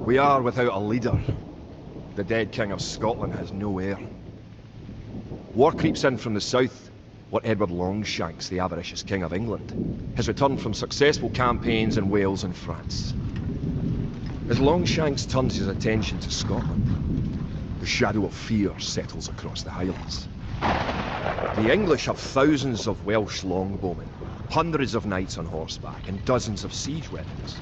We are without a leader. The dead King of Scotland has no heir. War creeps in from the south, where Edward Longshanks, the avaricious King of England, has returned from successful campaigns in Wales and France. As Longshanks turns his attention to Scotland, the shadow of fear settles across the Highlands. The English have thousands of Welsh longbowmen, hundreds of knights on horseback, and dozens of siege weapons.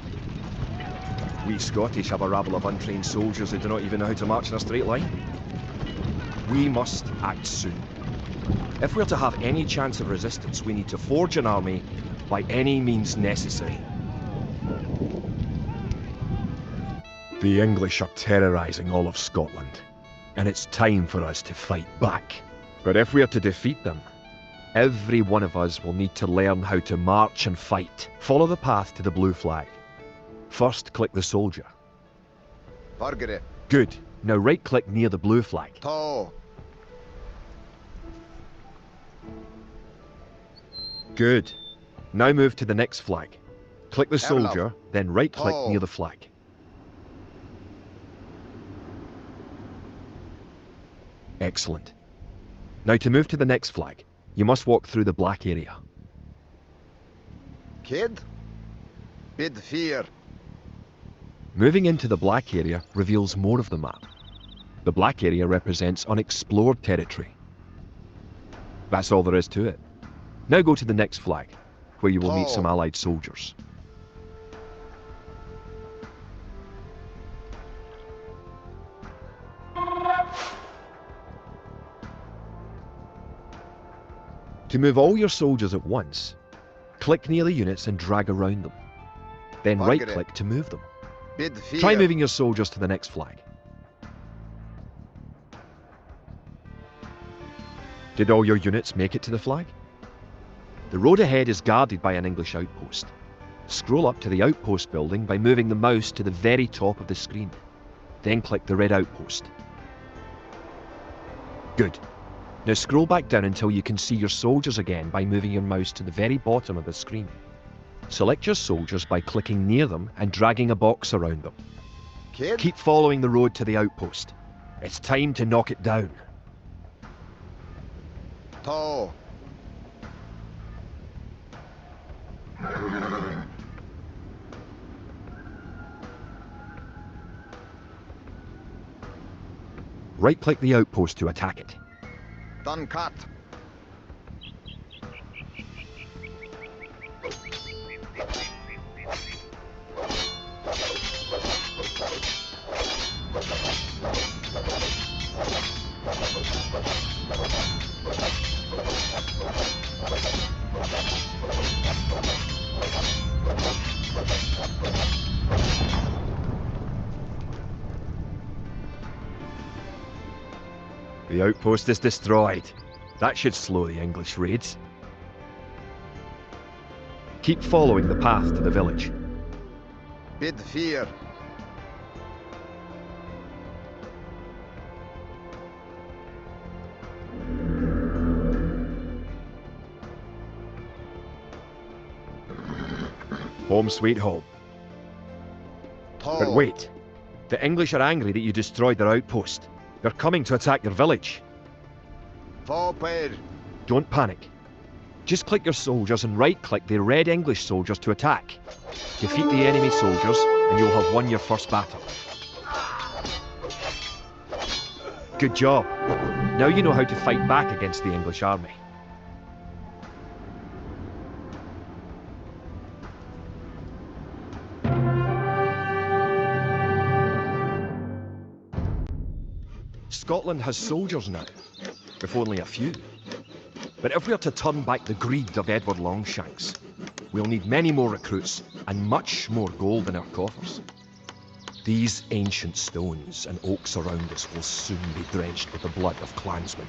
We Scottish have a rabble of untrained soldiers who do not even know how to march in a straight line. We must act soon. If we're to have any chance of resistance, we need to forge an army by any means necessary. The English are terrorising all of Scotland, and it's time for us to fight back. But if we are to defeat them, every one of us will need to learn how to march and fight. Follow the path to the blue flag. First, click the soldier. Target it. Good. Now right-click near the blue flag. Tall. Good. Now move to the next flag. Click the soldier, then right-click near the flag. Excellent. Now to move to the next flag, you must walk through the black area. Kid? Bid fear. Moving into the black area reveals more of the map. The black area represents unexplored territory. That's all there is to it. Now go to the next flag, where you will meet some Allied soldiers. To move all your soldiers at once, click near the units and drag around them. Then right-click to move them. Try moving your soldiers to the next flag. Did all your units make it to the flag? The road ahead is guarded by an English outpost. Scroll up to the outpost building by moving the mouse to the very top of the screen. Then click the red outpost. Good. Now scroll back down until you can see your soldiers again by moving your mouse to the very bottom of the screen. Select your soldiers by clicking near them and dragging a box around them. Kid? Keep following the road to the outpost. It's time to knock it down. Tall. Right-click the outpost to attack it. Done cut. The outpost is destroyed. That should slow the English raids. Keep following the path to the village. Bid fear. Home sweet home. But wait. The English are angry that you destroyed their outpost. They're coming to attack your village. Don't panic. Just click your soldiers and right-click the red English soldiers to attack. Defeat the enemy soldiers and you'll have won your first battle. Good job. Now you know how to fight back against the English army. Scotland has soldiers now, if only a few. But if we are to turn back the greed of Edward Longshanks, we'll need many more recruits and much more gold in our coffers. These ancient stones and oaks around us will soon be drenched with the blood of clansmen.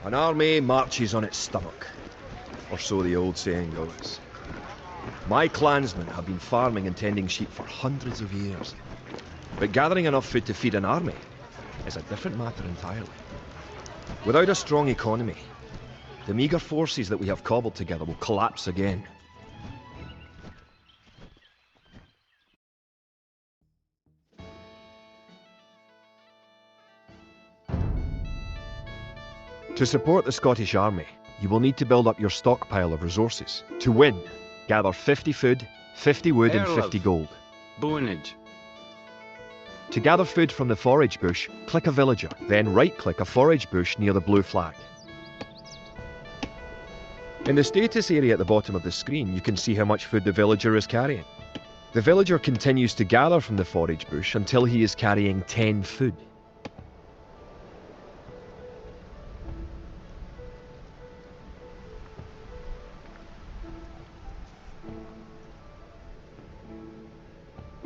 An army marches on its stomach, or so the old saying goes. My clansmen have been farming and tending sheep for hundreds of years. But gathering enough food to feed an army is a different matter entirely. Without a strong economy, The meagre forces that we have cobbled together will collapse again. To support the Scottish army, you will need to build up your stockpile of resources. To win, gather 50 food, 50 wood and 50 gold. Boonage. To gather food from the forage bush, click a villager, then right-click a forage bush near the blue flag. In the status area at the bottom of the screen, you can see how much food the villager is carrying. The villager continues to gather from the forage bush until he is carrying 10 food.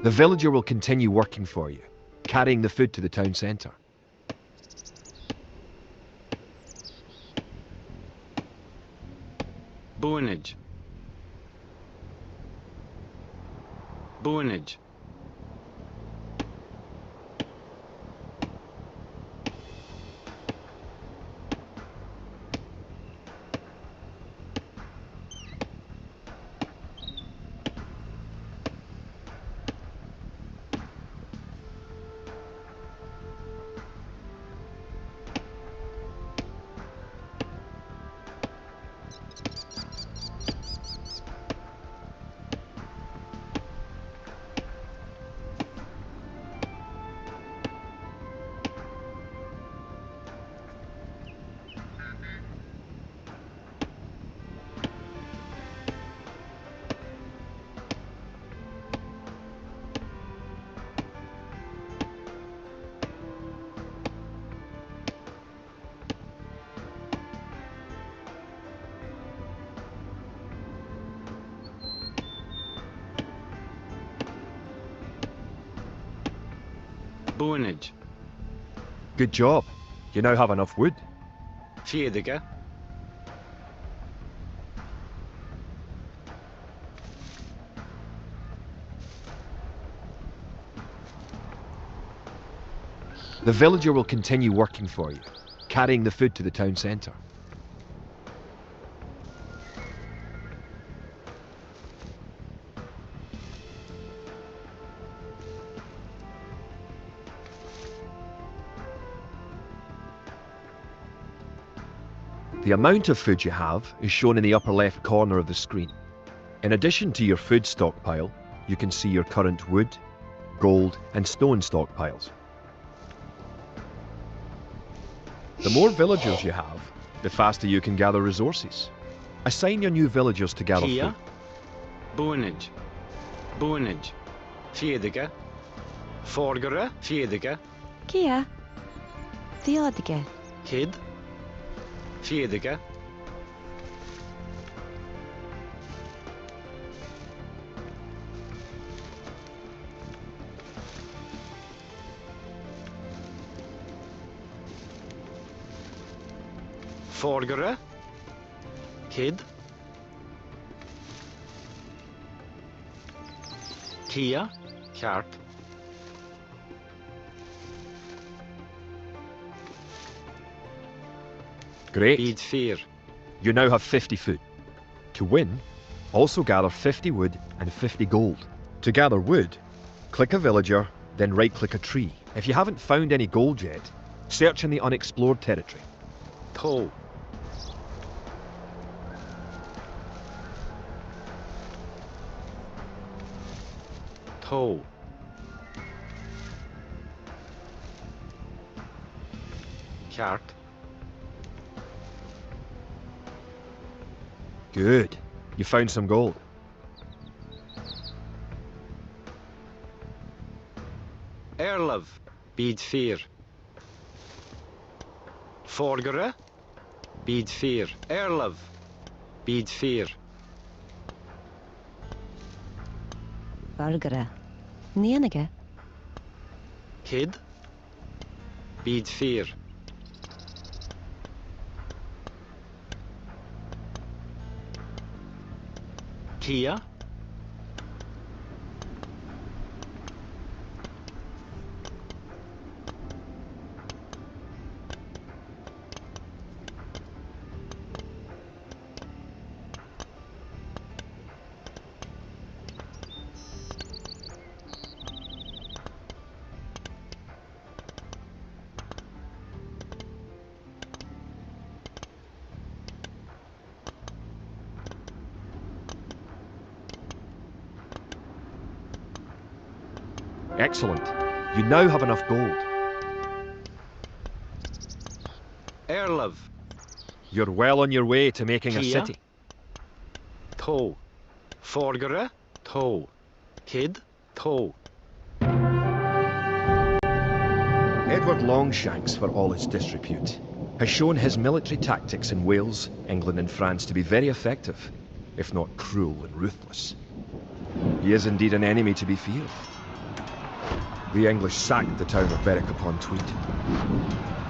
The villager will continue working for you, carrying the food to the town centre. Boonage. Boonage. Boonage. Good job. You now have enough wood. Fiedige. The villager will continue working for you, carrying the food to the town centre. The amount of food you have is shown in the upper left corner of the screen. In addition to your food stockpile, you can see your current wood, gold and stone stockpiles. The more villagers you have, the faster you can gather resources. Assign your new villagers to gather Kia. food. Boonage. Boonage. Fiedige. Forgere. Fiedige. Kia. Theodige. Kid. Fiedige. Forgere. Kid. Kia. Carp. Great. Bid fear. You now have 50 food. To win, also gather 50 wood and 50 gold. To gather wood, click a villager, then right-click a tree. If you haven't found any gold yet, search in the unexplored territory. Toe. Toe. Carp. Good. You found some gold. Erlov. Bid fear. Forgere. Bid fear. Erlov. Bid fear. Burgere. Nienige. Kid. Bid fear. Kia. Excellent. You now have enough gold. Erlev. You're well on your way to making a Kia? city. Toe. Forgere. Toe. Kid. Toe. Edward Longshanks, for all his disrepute, has shown his military tactics in Wales, England and France to be very effective, if not cruel and ruthless. He is indeed an enemy to be feared. The English sacked the town of Berwick-upon-Tweed.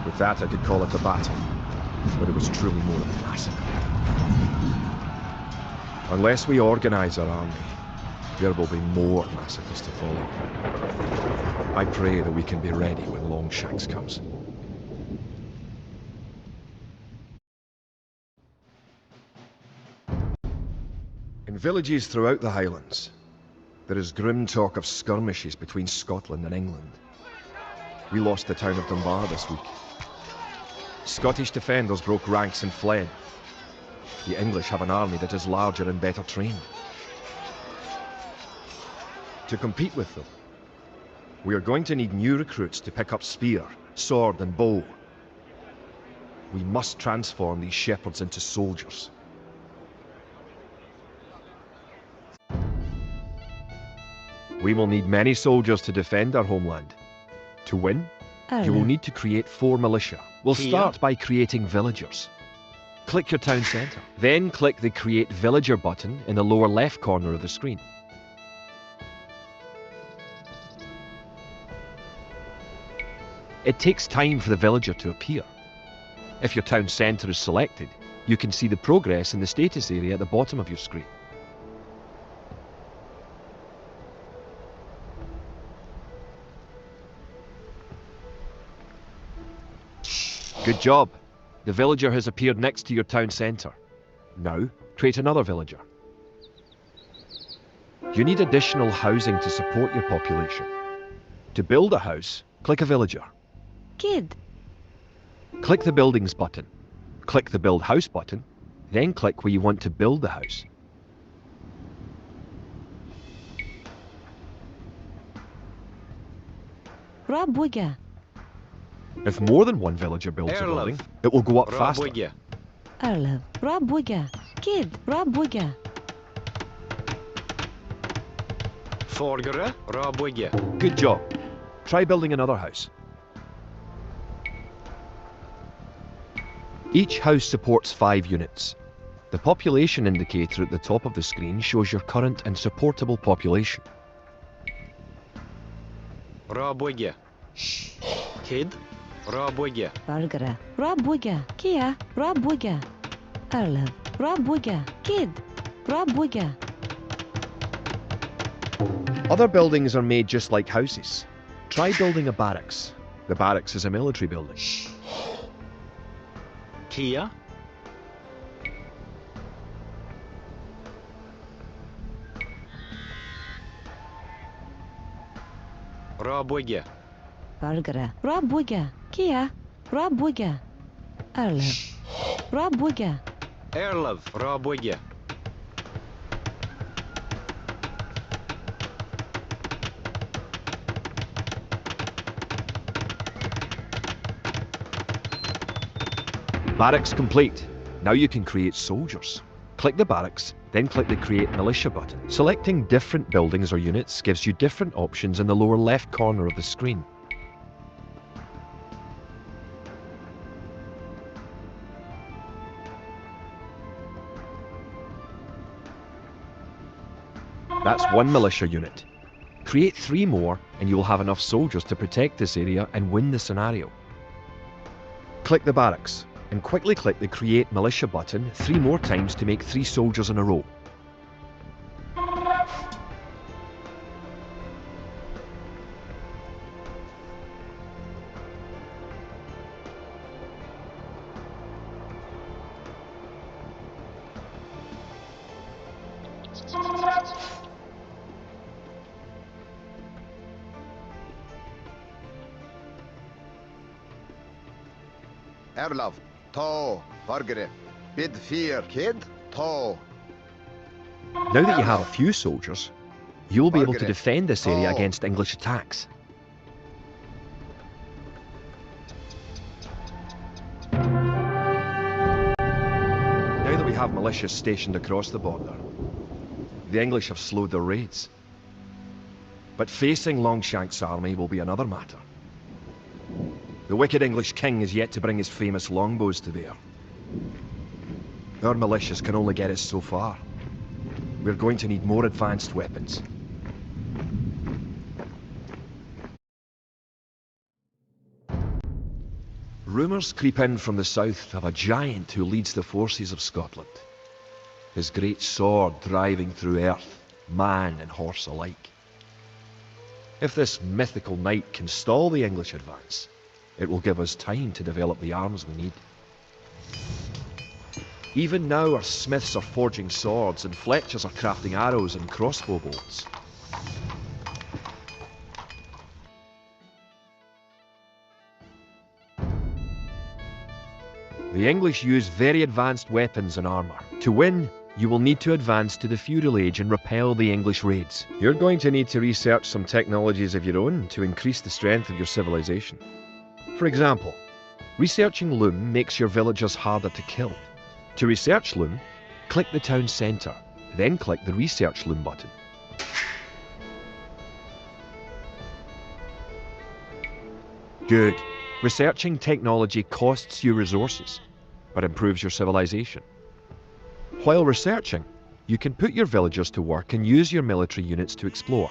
With that I could call it a battle, but it was truly more of a massacre. Unless we organise our army, there will be more massacres to follow. I pray that we can be ready when Longshanks comes. In villages throughout the Highlands, there is grim talk of skirmishes between Scotland and England. We lost the town of Dunbar this week. Scottish defenders broke ranks and fled. The English have an army that is larger and better trained. To compete with them, we are going to need new recruits to pick up spear, sword and bow. We must transform these shepherds into soldiers. We will need many soldiers to defend our homeland. To win, you will need to create 4 militia. We'll Kia? start by creating villagers. Click your town centre. Then click the Create Villager button in the lower left corner of the screen. It takes time for the villager to appear. If your town centre is selected, you can see the progress in the status area at the bottom of your screen. Good job. The villager has appeared next to your town centre. Now, create another villager. You need additional housing to support your population. To build a house, click a villager. Kid. Click the Buildings button. Click the Build House button, then click where you want to build the house. Rob Wigger. If more than one villager builds a Erlev. building, it will go up faster. Rabwigge. Erlev. Rob Wigger. Kid. Rob Wigger. Forgere. Rabwigge. Good job. Try building another house. Each house supports 5 units. The population indicator at the top of the screen shows your current and supportable population. Rabwigge. Kid. Rabwigge. Bargara. Rob Wigger. Kia. Rob Wigger. Erlev. Rob Wigger. Kid. Rob Wigger. Other buildings are made just like houses. Try building a barracks. The barracks is a military building. Kia. Rabwigge. Bargara. Rob Wigger. Kia. Rob Wigger. Erlev. Rob Wigger. Erlev. Rabwigge. Barracks complete. Now you can create soldiers. Click the barracks, then click the Create Militia button. Selecting different buildings or units gives you different options in the lower left corner of the screen. That's 1 militia unit. Create 3 more and you will have enough soldiers to protect this area and win the scenario. Click the barracks and quickly click the Create Militia button 3 more times to make 3 soldiers in a row. Erlov. To. Bargere. Bid fear. Kid. To. Now that you have a few soldiers, You will be able to Margaret. defend this area Oh. against English attacks. Now that we have militias stationed across the border, the English have slowed their raids. But facing Longshank's army will be another matter. The wicked English king is yet to bring his famous longbows to bear. Our militias can only get us so far. We're going to need more advanced weapons. Rumours creep in from the south of a giant who leads the forces of Scotland. His great sword driving through earth, man and horse alike. If this mythical knight can stall the English advance, it will give us time to develop the arms we need. Even now our smiths are forging swords and fletchers are crafting arrows and crossbow bolts. The English use very advanced weapons and armour. To win, you will need to advance to the feudal age and repel the English raids. You're going to need to research some technologies of your own to increase the strength of your civilization. For example, researching loom makes your villagers harder to kill. To research loom, click the town centre, then click the research loom button. Good. Researching technology costs you resources, but improves your civilization. While researching, you can put your villagers to work and use your military units to explore.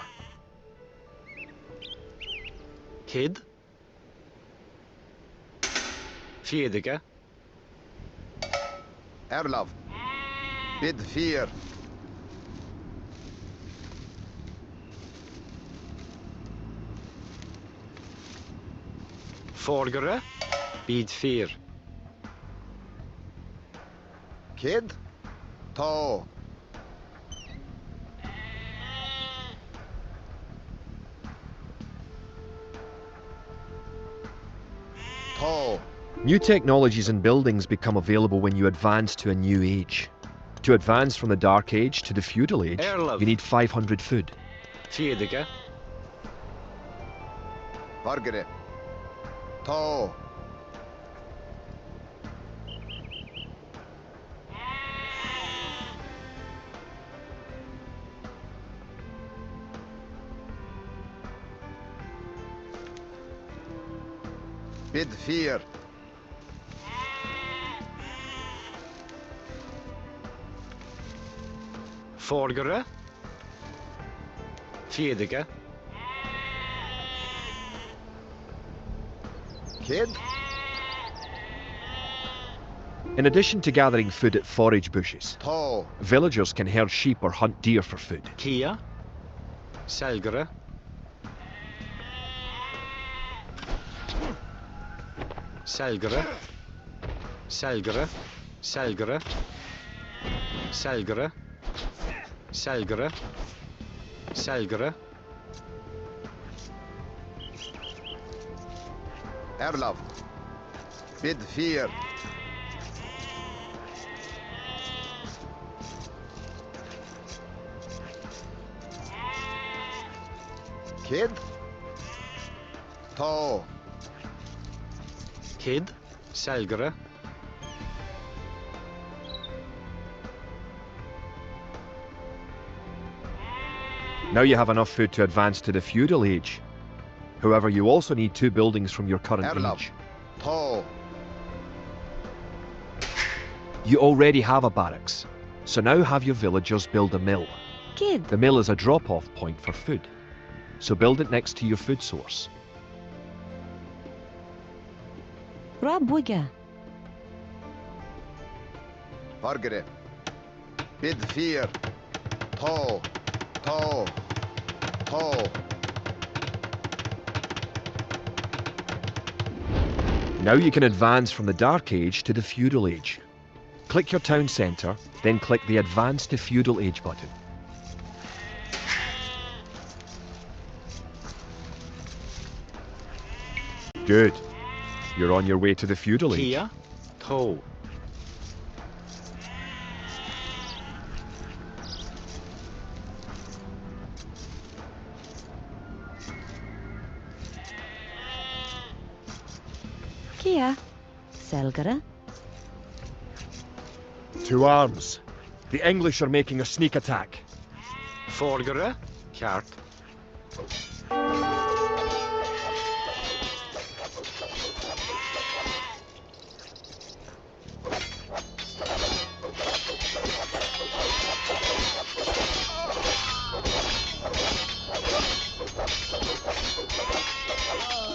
Kid. Fjedike. Erlov. Bid fear. Forgere. Bid fyr. Kid. To. To. New technologies and buildings become available when you advance to a new age. To advance from the Dark Age to the Feudal Age, Erlov. you need 500 food. Fjedike. Vargere. To. Bid fear. Forgere. Fjedike. Kid. In addition to gathering food at forage bushes, To. villagers can herd sheep or hunt deer for food. Kia. Selgere. Selgere. Selgere. Selgere. Selgere. Selgere. Selgere. Erlov. Bid fear. Kid. To. Kid. Selgere. Now you have enough food to advance to the Feudal Age. However, you also need 2 buildings from your current Erlov. age. To. You already have a barracks, so now have your villagers build a mill. Kid. The mill is a drop-off point for food, so build it next to your food source. Rabwiga. Vargere. Bid fear. To. To. To. Now you can advance from the Dark Age to the Feudal Age. Click your town centre, then click the Advance to Feudal Age button. Good. You're on your way to the Feudal Age. Kia. To. Kia. Selgere. To arms. The English are making a sneak attack. Vordere. Kaart.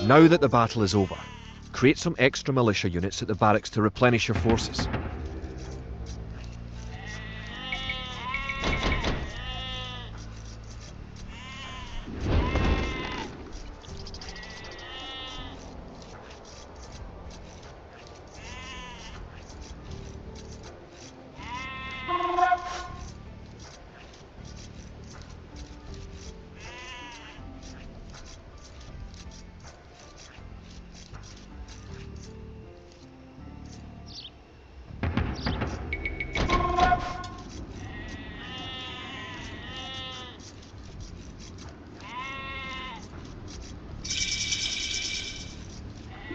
Now that the battle is over, create some extra militia units at the barracks to replenish your forces.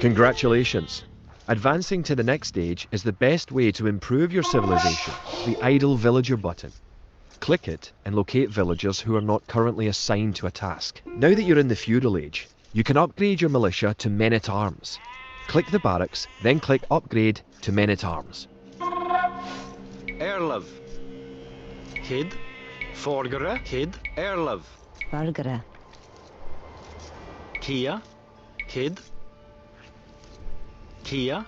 Congratulations! Advancing to the next stage is the best way to improve your civilization, the idle villager button. Click it and locate villagers who are not currently assigned to a task. Now that you're in the feudal age, you can upgrade your militia to men-at-arms. Click the barracks, then click Upgrade to men-at-arms. Erlov. Kid. Vordere. Kid. Erlov. Burgere. Kia. Kid. Kia.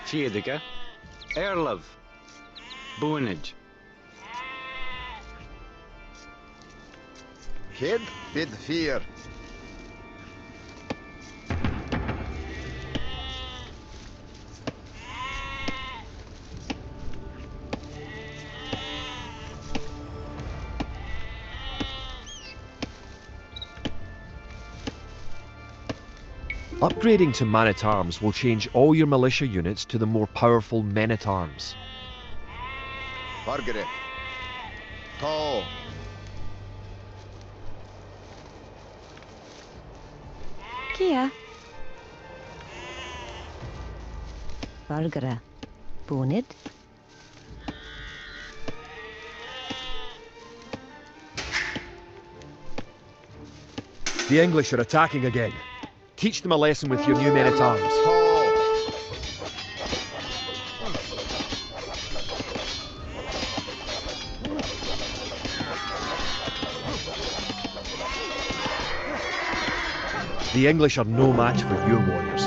Fjedige. Erlov. Boonage. Kid, bid 4. Upgrading to man-at-arms will change all your militia units to the more powerful men-at-arms. Burgere. To. Kia. Burgere. Boonid. The English are attacking again. Teach them a lesson with your new men-at-arms. To. The English are no match for your warriors.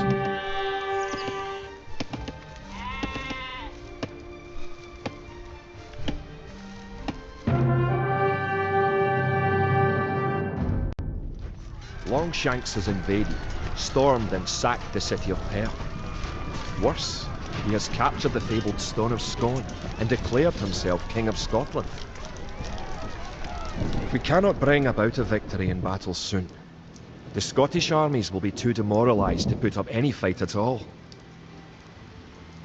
Longshanks has invaded, stormed and sacked the city of Perth. Worse, he has captured the fabled Stone of Scone and declared himself King of Scotland. We cannot bring about a victory in battle soon. The Scottish armies will be too demoralised to put up any fight at all.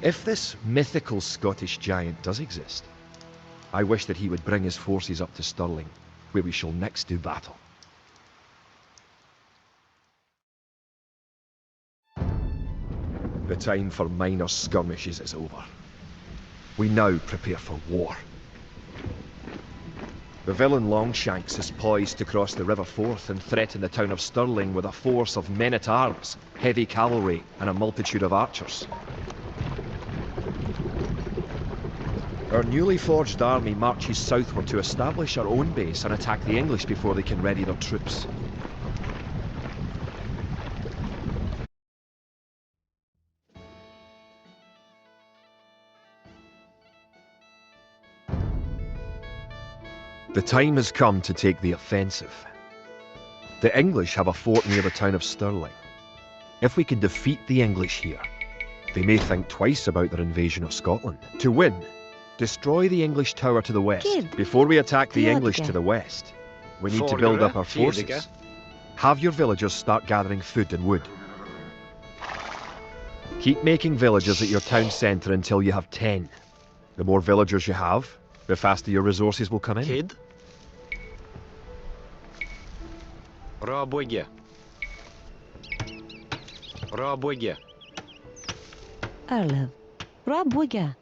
If this mythical Scottish giant does exist, I wish that he would bring his forces up to Stirling, where we shall next do battle. The time for minor skirmishes is over. We now prepare for war. The villain Longshanks is poised to cross the River Forth and threaten the town of Stirling with a force of men-at-arms, heavy cavalry, and a multitude of archers. Our newly forged army marches southward to establish our own base and attack the English before they can ready their troops. The time has come to take the offensive. The English have a fort near the town of Stirling. If we can defeat the English here, they may think twice about their invasion of Scotland. To win, destroy the English tower to the west. Kid. Before we attack the Kid. English to the west, we need to build up our forces. Have your villagers start gathering food and wood. Keep making villagers at your town centre until you have 10. The more villagers you have, the faster your resources will come in. Kid. Raboge. Rabwigge. Erlev. Rabwigge.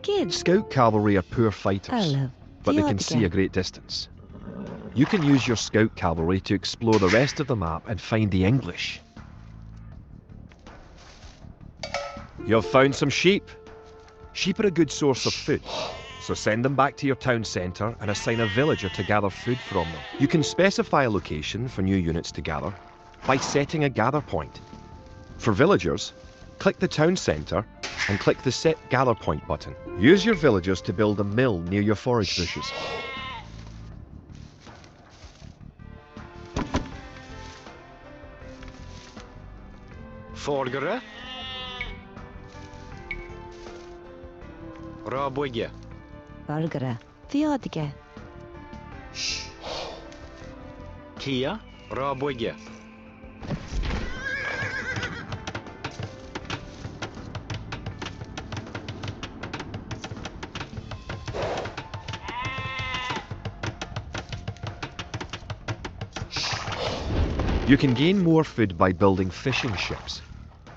Kid. Scout cavalry are poor fighters, Erlev. but they can see a great distance. You can use your scout cavalry to explore the rest of the map and find the English. You've found some sheep. Sheep are a good source of food, so send them back to your town centre and assign a villager to gather food from them. You can specify a location for new units to gather by setting a gather point. For villagers, click the town centre and click the Set Gather Point button. Use your villagers to build a mill near your forage bushes. Forgere. Rabwigge. Bergere. Theodige. Kia. Rabwigge. You can gain more food by building fishing ships.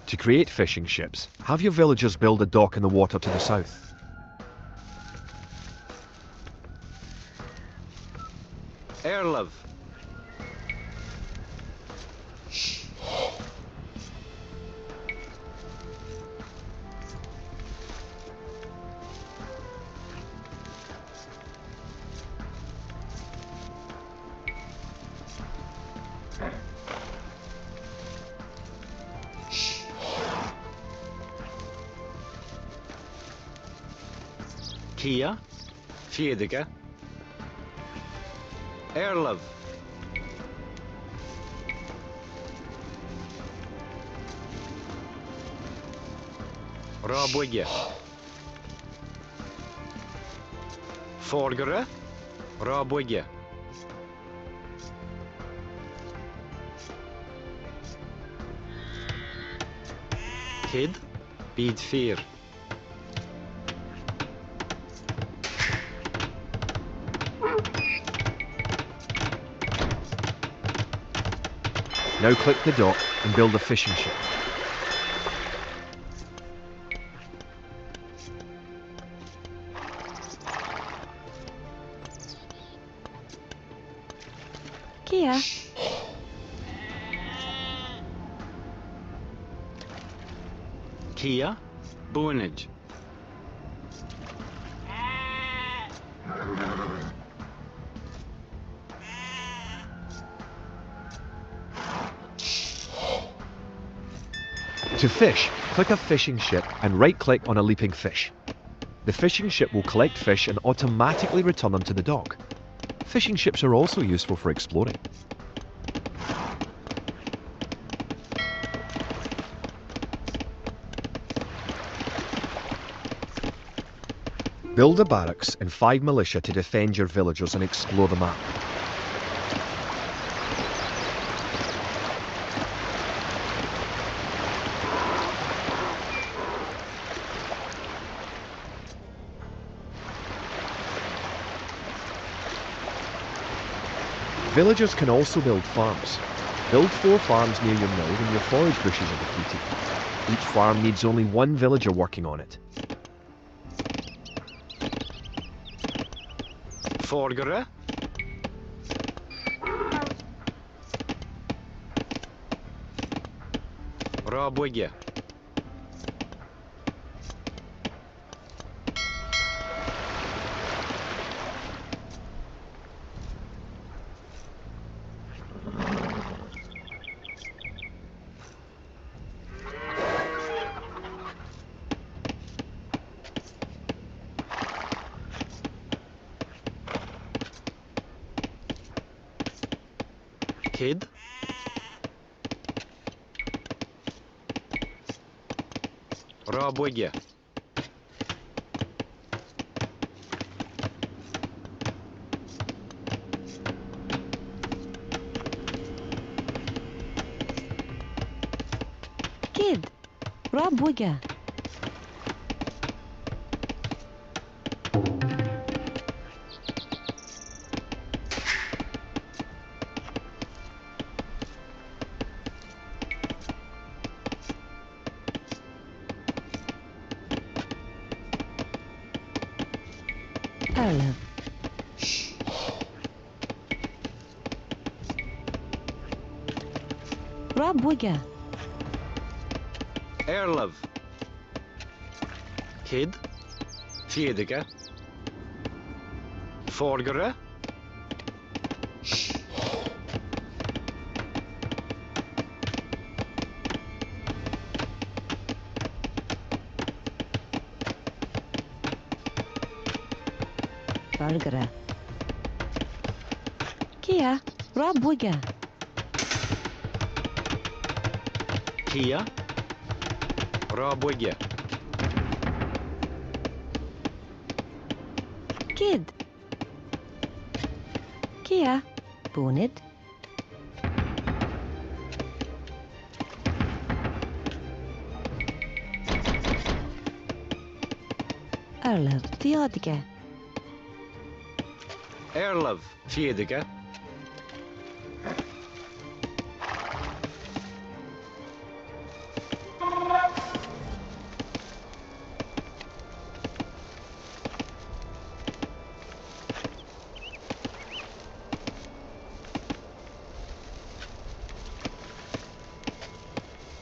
To create fishing ships, have your villagers build a dock in the water to the south. Erlev. Kia. Fjedige. Erlev. Rabwigge. Forgere. Rabwigge. Kid. Bid 4. Now click the dock and build a fishing ship. Kia. Kia. Buenage. To fish, click a fishing ship and right-click on a leaping fish. The fishing ship will collect fish and automatically return them to the dock. Fishing ships are also useful for exploring. Build a barracks and 5 militia to defend your villagers and explore the map. Villagers can also build farms. Build 4 farms near your mill when your forage bushes are depleted. Each farm needs only 1 villager working on it. Forgere. Rabwigge. Kid. Rabwigge. Kid. Rabwigga. Erlev. Rabwigga. Erlev. Kid. Fiedige. Forgere. Vargara. Kia. Rabwigga. Kia. Rabwigge. Kid. Kia. Bunid. Erlev. Theodige. Erlev. Fiedige.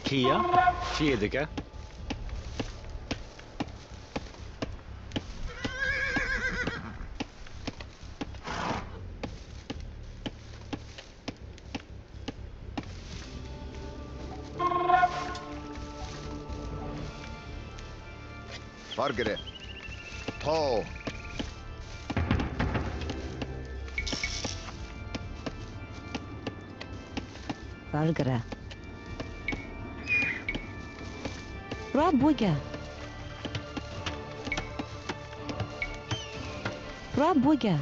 Kia. Fiedige. Vargere. To. Vargara. Rabwigga. Rabwigga.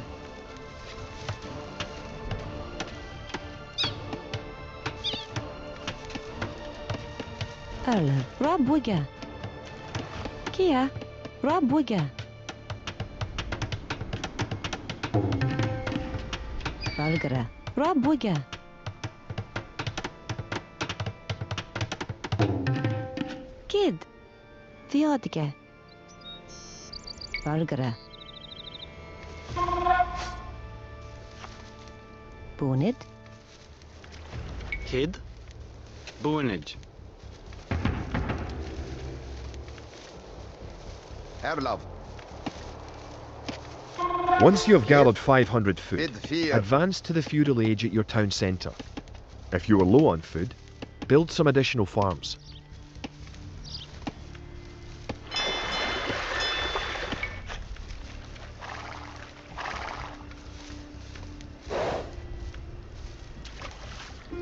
Erlev. Rabwigga. Kia. Rabwigga. Vargara. Rabwigga. Kid. Theodige. Vargara. Bunid. Kid. Bunij. Erlav. Once you have gathered 500 food, Bid fear. advance to the feudal age at your town centre. If you are low on food, build some additional farms.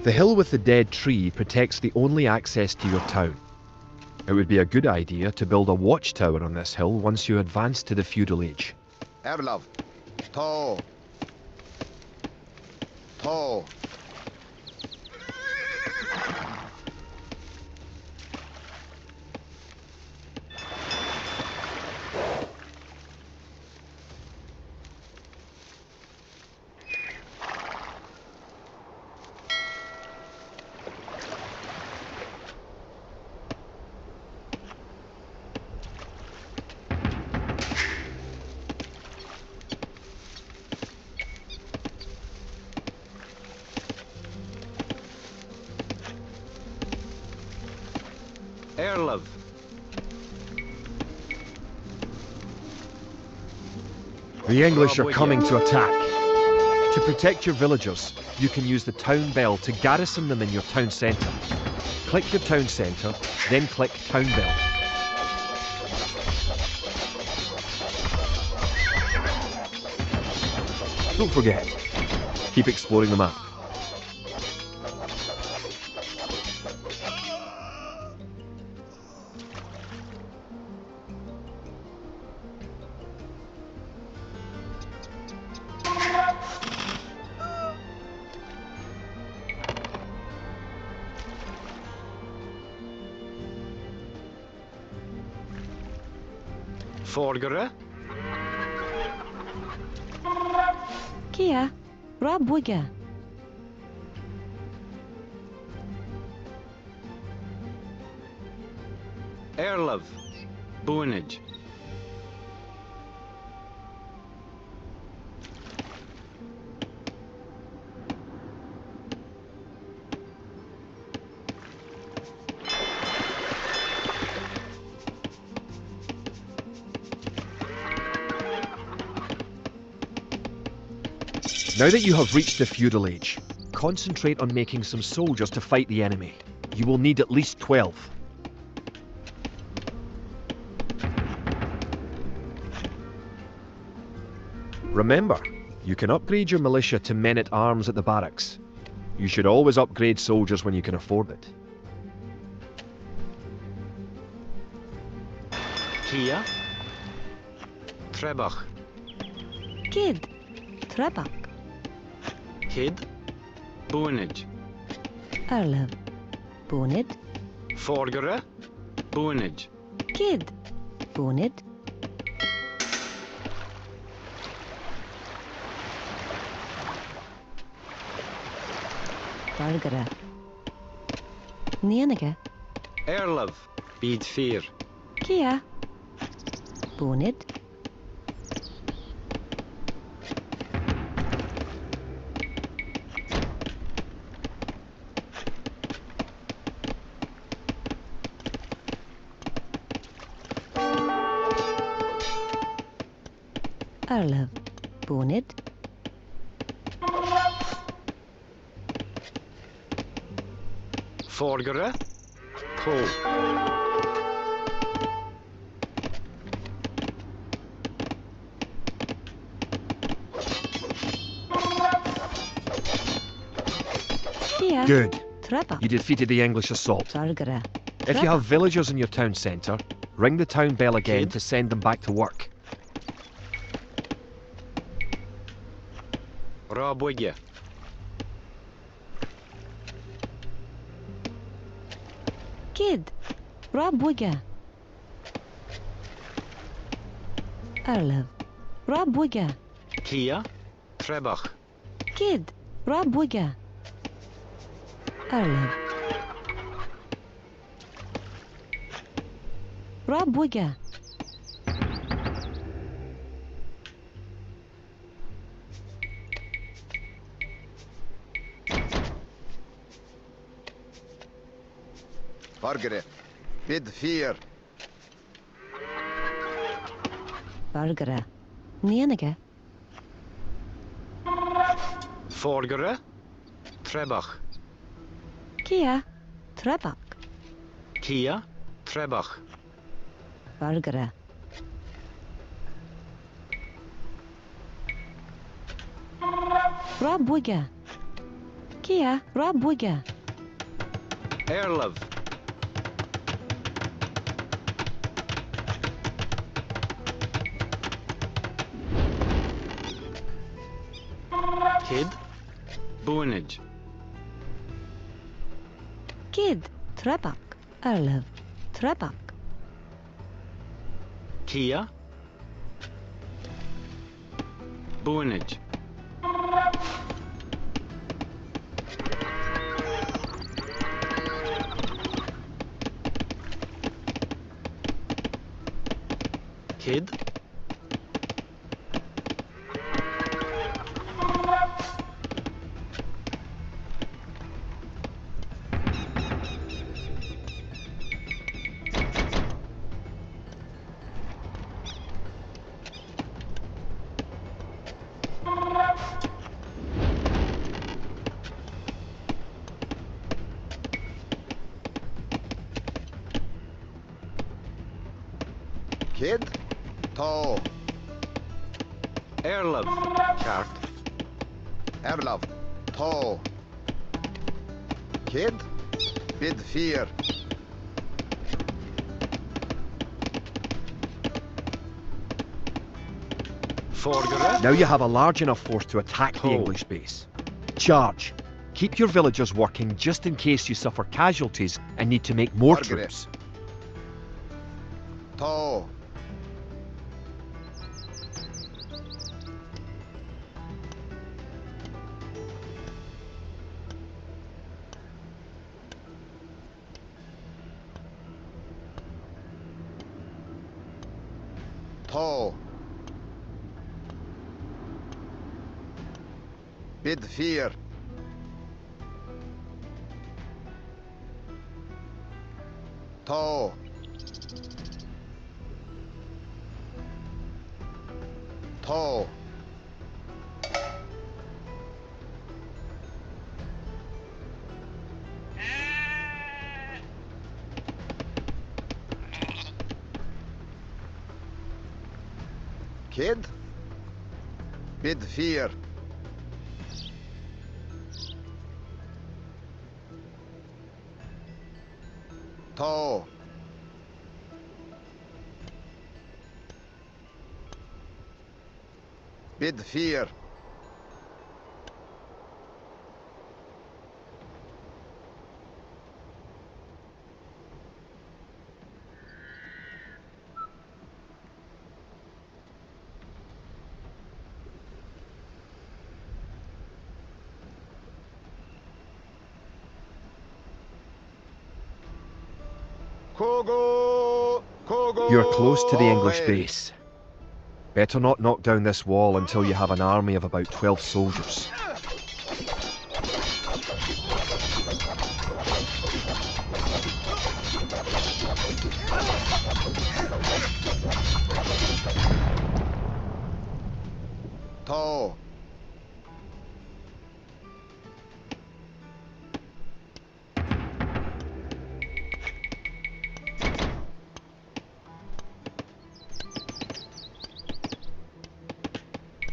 The hill with the dead tree protects the only access to your town. It would be a good idea to build a watchtower on this hill once you advance to the feudal age. Erlav. To. To. Erlev. The English are Rabwigga. coming to attack. To protect your villagers, you can use the town bell to garrison them in your town centre. Click your town centre, then click town bell. Don't forget, keep exploring the map. Forgere. Kia, Rabwiga. Erlov. Buinage. Now that you have reached the feudal age, concentrate on making some soldiers to fight the enemy. You will need at least 12. Remember, you can upgrade your militia to men-at-arms at the barracks. You should always upgrade soldiers when you can afford it. Kia. Trebach. Kid, Trebak. Kid. Buinage. Erlev. Bunid. Forgere. Buinage. Kid. Bunid. Bargara. Nienige. Erlov. Bid 4. Kia. Bunid. Erlev. Bunid. Forgere. Po. Kia. Good. Trebak. You defeated the English assault. Sargara. If you have villagers in your town centre, ring the town bell again Kid. to send them back to work. Rabwige. Kid. Rabwiga. Erlev. Rabwiga. Kia. Trebach. Kid. Rabwiga. Erlev. Rabwiga. Bargere. Bid 4. Bargara. Nienige. Forgere. Trebach. Kia. Trebak. Kia. Trebach. Bargara. Rabwiga. Kia. Rabwiga. Erlov. Kid. Buinage. Kid. Trebak. Erlev. Trebak. Kia. Buinage. Kid. Kid. To. Erlov. Cart. Erlov. To. Kid. Bid 4. Forgere. Now you have a large enough force to attack the Oh. English base. Charge. Keep your villagers working just in case you suffer casualties and need to make more Margaret. troops. To. To. Bid 4. To. To. Kid. Bid 4. To. Bid 4. Kogo! Kogo! You're close to the English Ole! base. Better not knock down this wall until you have an army of about 12 soldiers. To.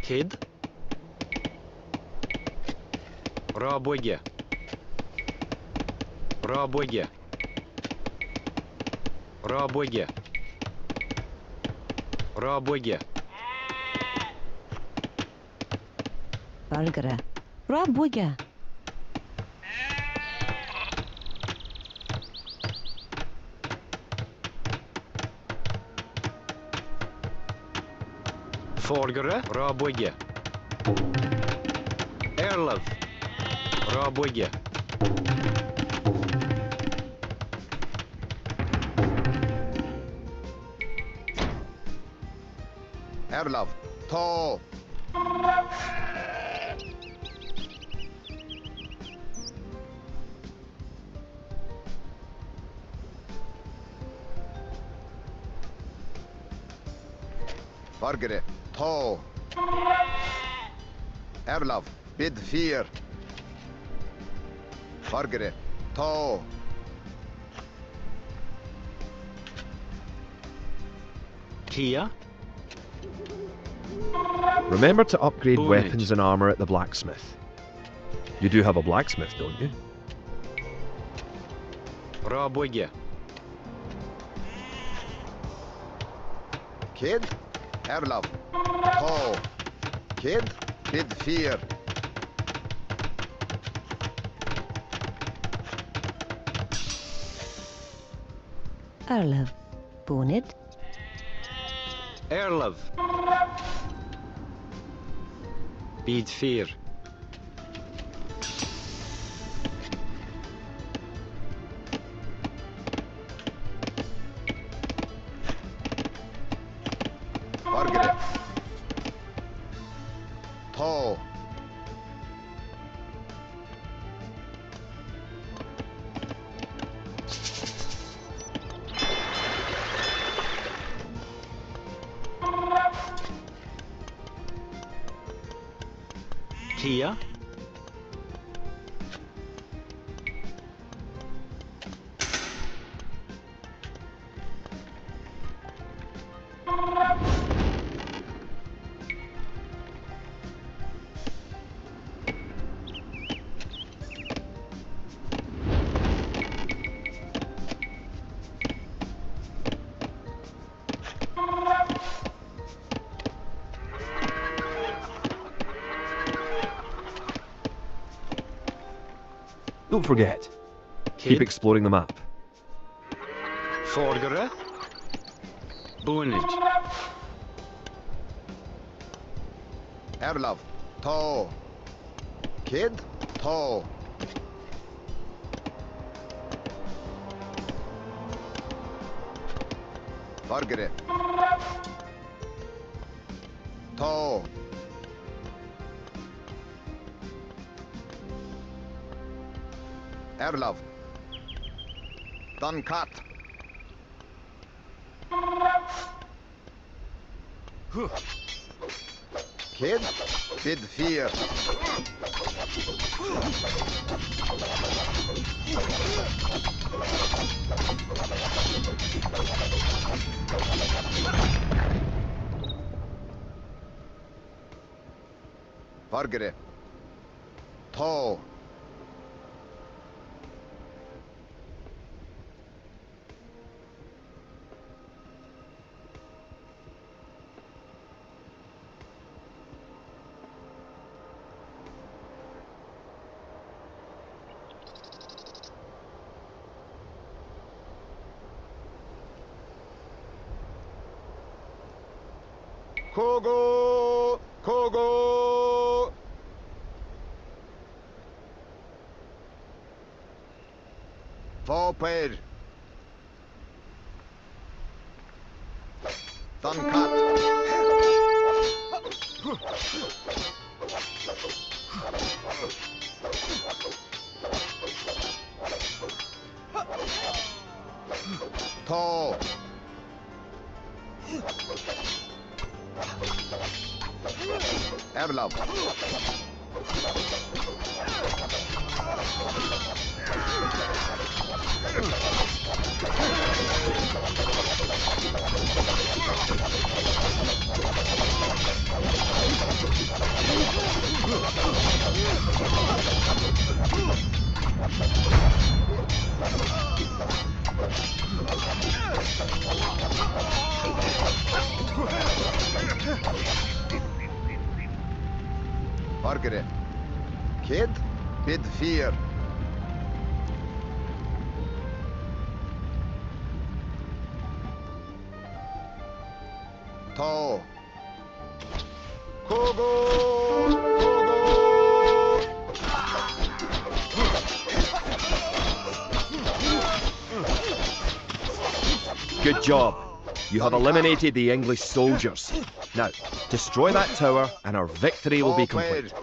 Kid. Rabwege. Rabwege. Rabwege. Rabwege. Bargara. Rabwega. Forgere. Rabwege. Erlev. Rabwege. Erlav. To. Bargere. To. Erlav. Bid 4. Bargere. To. Kia. Remember to upgrade Boonage. weapons and armour at the blacksmith. You do have a blacksmith, don't you? Rabwege. Kid. Erlav. To. Kid. Bid 4. Erlev. Bonid. Erlev. Bid 4. Bargere. To. Kia. Don't forget, keep Kid. exploring the map. Forgere. Boonage. Erlav. To. Kid. To. Bargere. Tall. Erlov. Duncat. Kid. Bid fear. Vargere. Tall. Kogo! Kogo! Våper! Duncat! Tall! Erlov. Vargere. Kid. Bid fear. Tall. Kogo! Kogo! Good job. You have eliminated the English soldiers. Now, destroy that tower and our victory will be complete.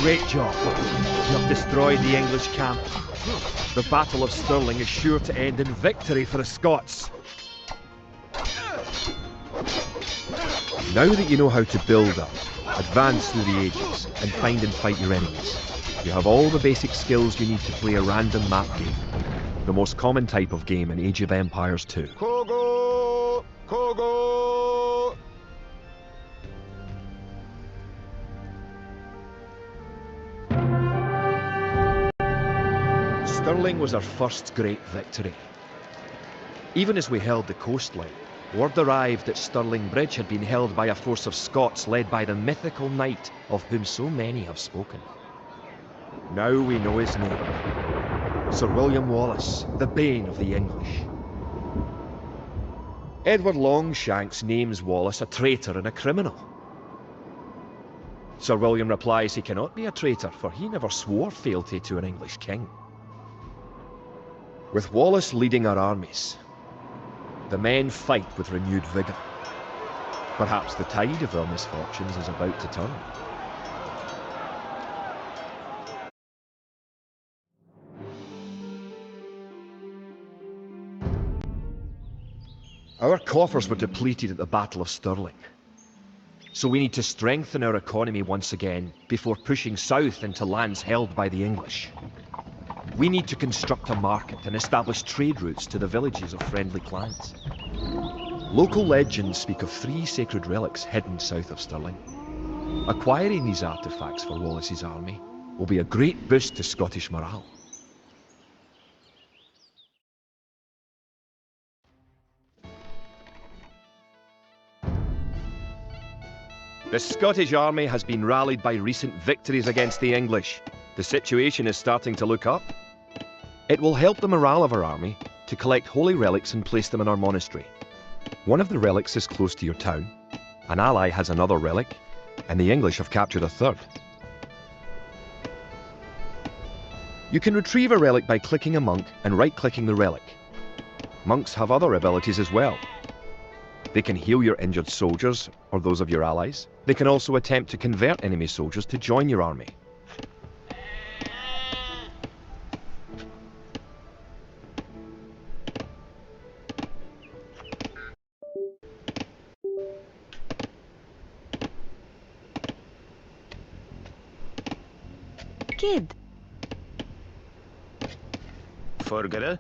Great job. You have destroyed the English camp. The Battle of Stirling is sure to end in victory for the Scots. Now that you know how to build up, advance through the ages, and find and fight your enemies, you have all the basic skills you need to play a random map game. The most common type of game in Age of Empires 2. Kogo! Kogo! Stirling was our first great victory. Even as we held the coastline, word arrived that Stirling Bridge had been held by a force of Scots led by the mythical knight of whom so many have spoken. Now we know his name. Sir William Wallace, the bane of the English. Edward Longshanks names Wallace a traitor and a criminal. Sir William replies he cannot be a traitor, for he never swore fealty to an English king. With Wallace leading our armies, the men fight with renewed vigour. Perhaps the tide of their misfortunes is about to turn. Our coffers were depleted at the Battle of Stirling. So we need to strengthen our economy once again before pushing south into lands held by the English. We need to construct a market and establish trade routes to the villages of friendly clans. Local legends speak of 3 sacred relics hidden south of Stirling. Acquiring these artefacts for Wallace's army will be a great boost to Scottish morale. The Scottish army has been rallied by recent victories against the English. The situation is starting to look up. It will help the morale of our army to collect holy relics and place them in our monastery. One of the relics is close to your town, an ally has another relic, and the English have captured a third. You can retrieve a relic by clicking a monk and right-clicking the relic. Monks have other abilities as well. They can heal your injured soldiers or those of your allies. They can also attempt to convert enemy soldiers to join your army. Kid. Forgere.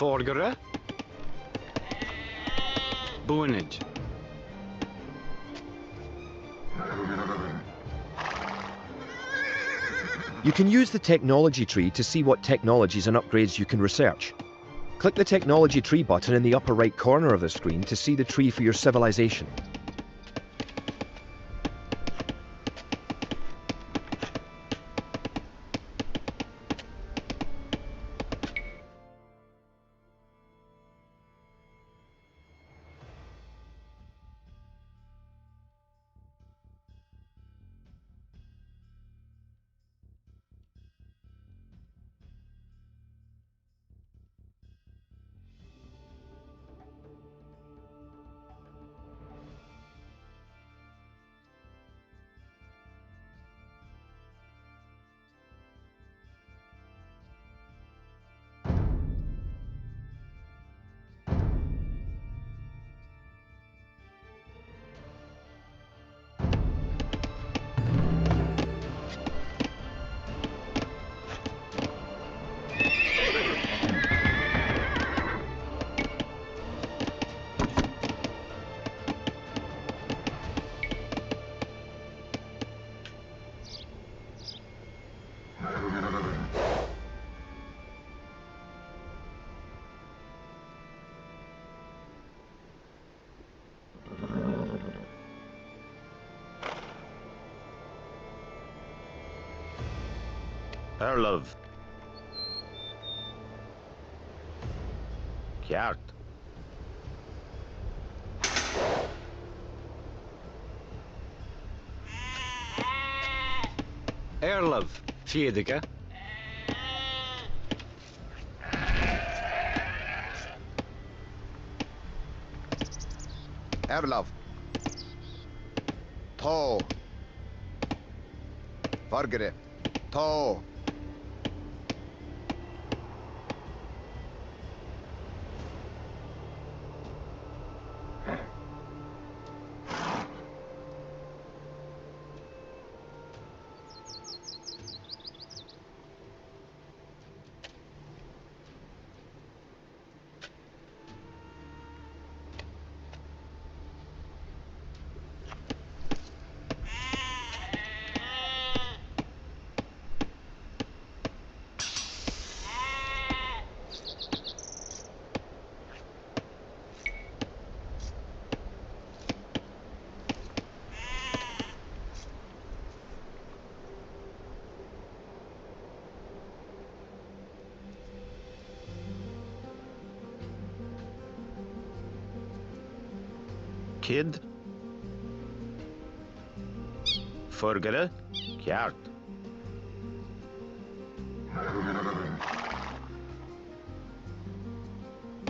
Forgere. Boonage. You can use the technology tree to see what technologies and upgrades you can research. Click the technology tree button in the upper right corner of the screen to see the tree for your civilization. Erlov. Kjart. Erlov. Fjedike. Erlov. To. Forgere. To. Kid. Forgere. Kjart.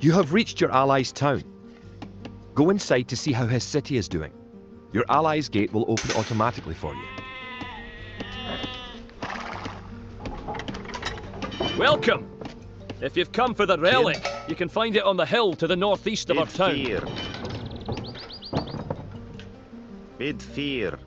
You have reached your ally's town. Go inside to see how his city is doing. Your ally's gate will open automatically for you. Welcome! If you've come for the relic, you can find it on the hill to the northeast of our Bid town. fear. Bid fear.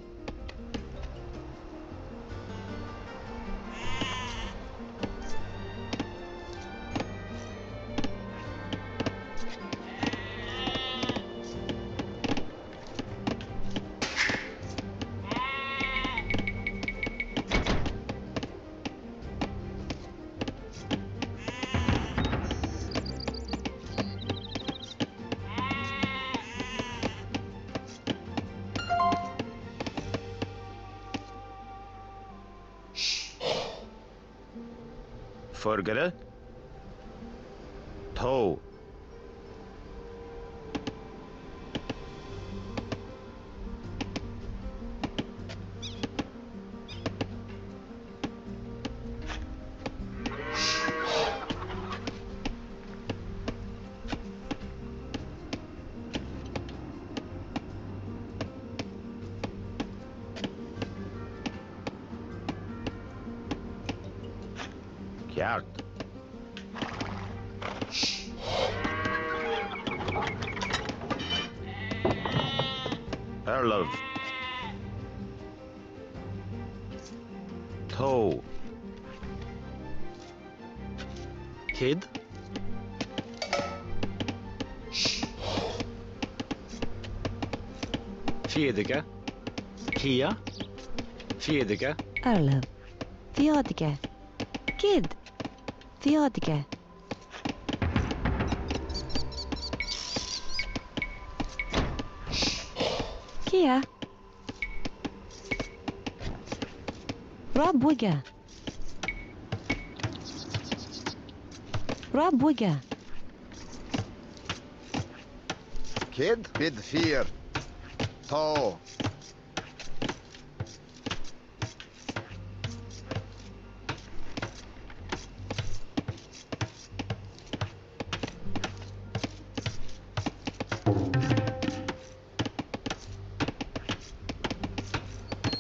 Forgere. Toe. Kjart. Erlov. Toe. Kid? Fjedige. Kia? Fjedige. Erlev. Theodige. Kid. Theodige. Kia. Rabwiga. Rabwiga. Kid. Bid fear. Toe.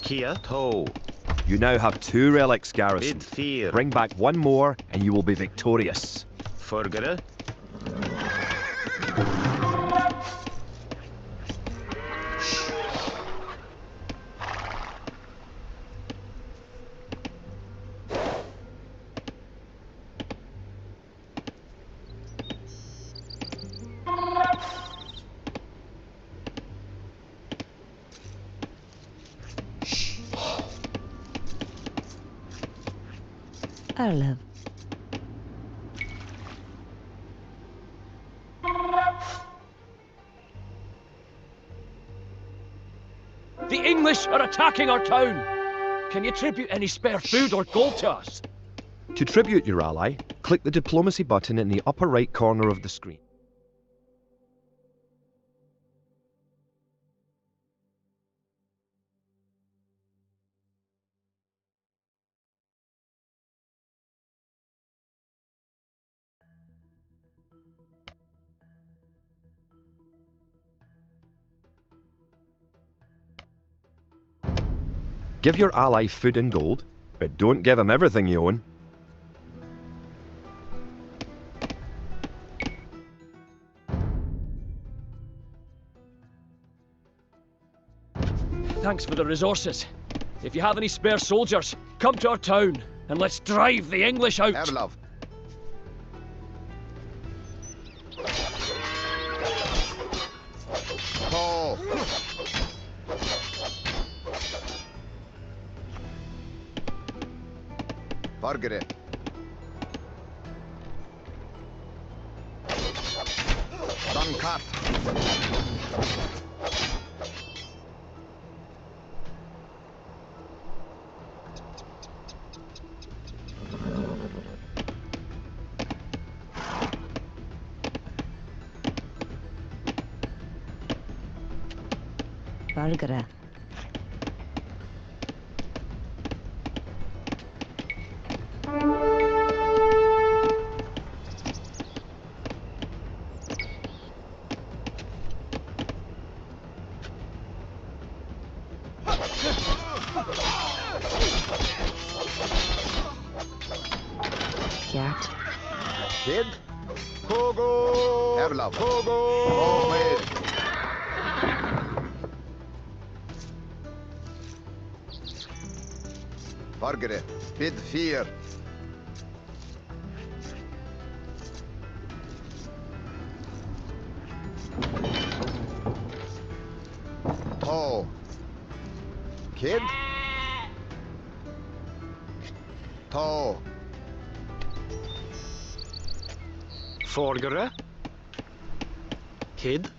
Kia. Toe. You now have 2 relics, Bid Garrison. fear. Bring back 1 more and you will be victorious. Forgere. Erlev. The English are attacking our town! Can you tribute any spare food or gold to us? To tribute your ally, click the diplomacy button in the upper right corner of the screen. Give your ally food and gold, but don't give him everything you own. Thanks for the resources. If you have any spare soldiers, come to our town and let's drive the English out. Erlov. Toe. Forgere. Dunkat. Vargara. Gert. Kid. Kogo. Erlav. Kogo. Always. Fargere. Bid fear. To. Kid. To. Forgere. Kid.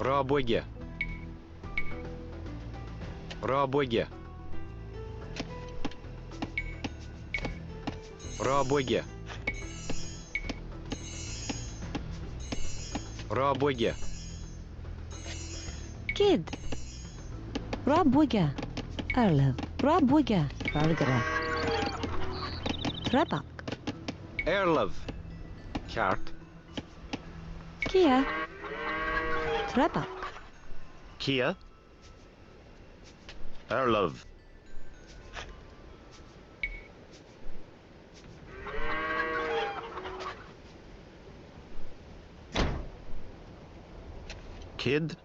Rabøye. Rabøye. Rabøye. Rabøye. Kid. Rabøye. Erlev. Rabøye. Vargara. Trebak. Erlev. Kjært. Kia. Trebak. Kia. Erlev. Kid.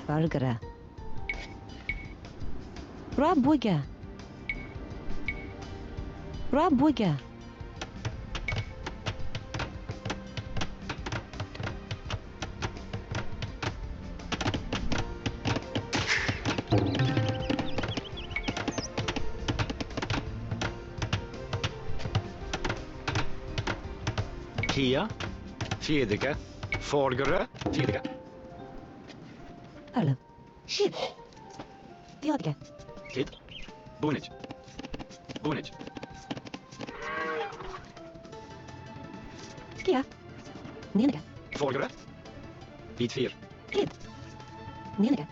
Vargara. Rabøye. Rabøye. Kia. Fjedige. Forgere. Fjedige. Erlev. Kid. Diodge. Kid. Bunich. Bunich. Kia. Nenige. Forgere. Bit 4. Kid. Nenige.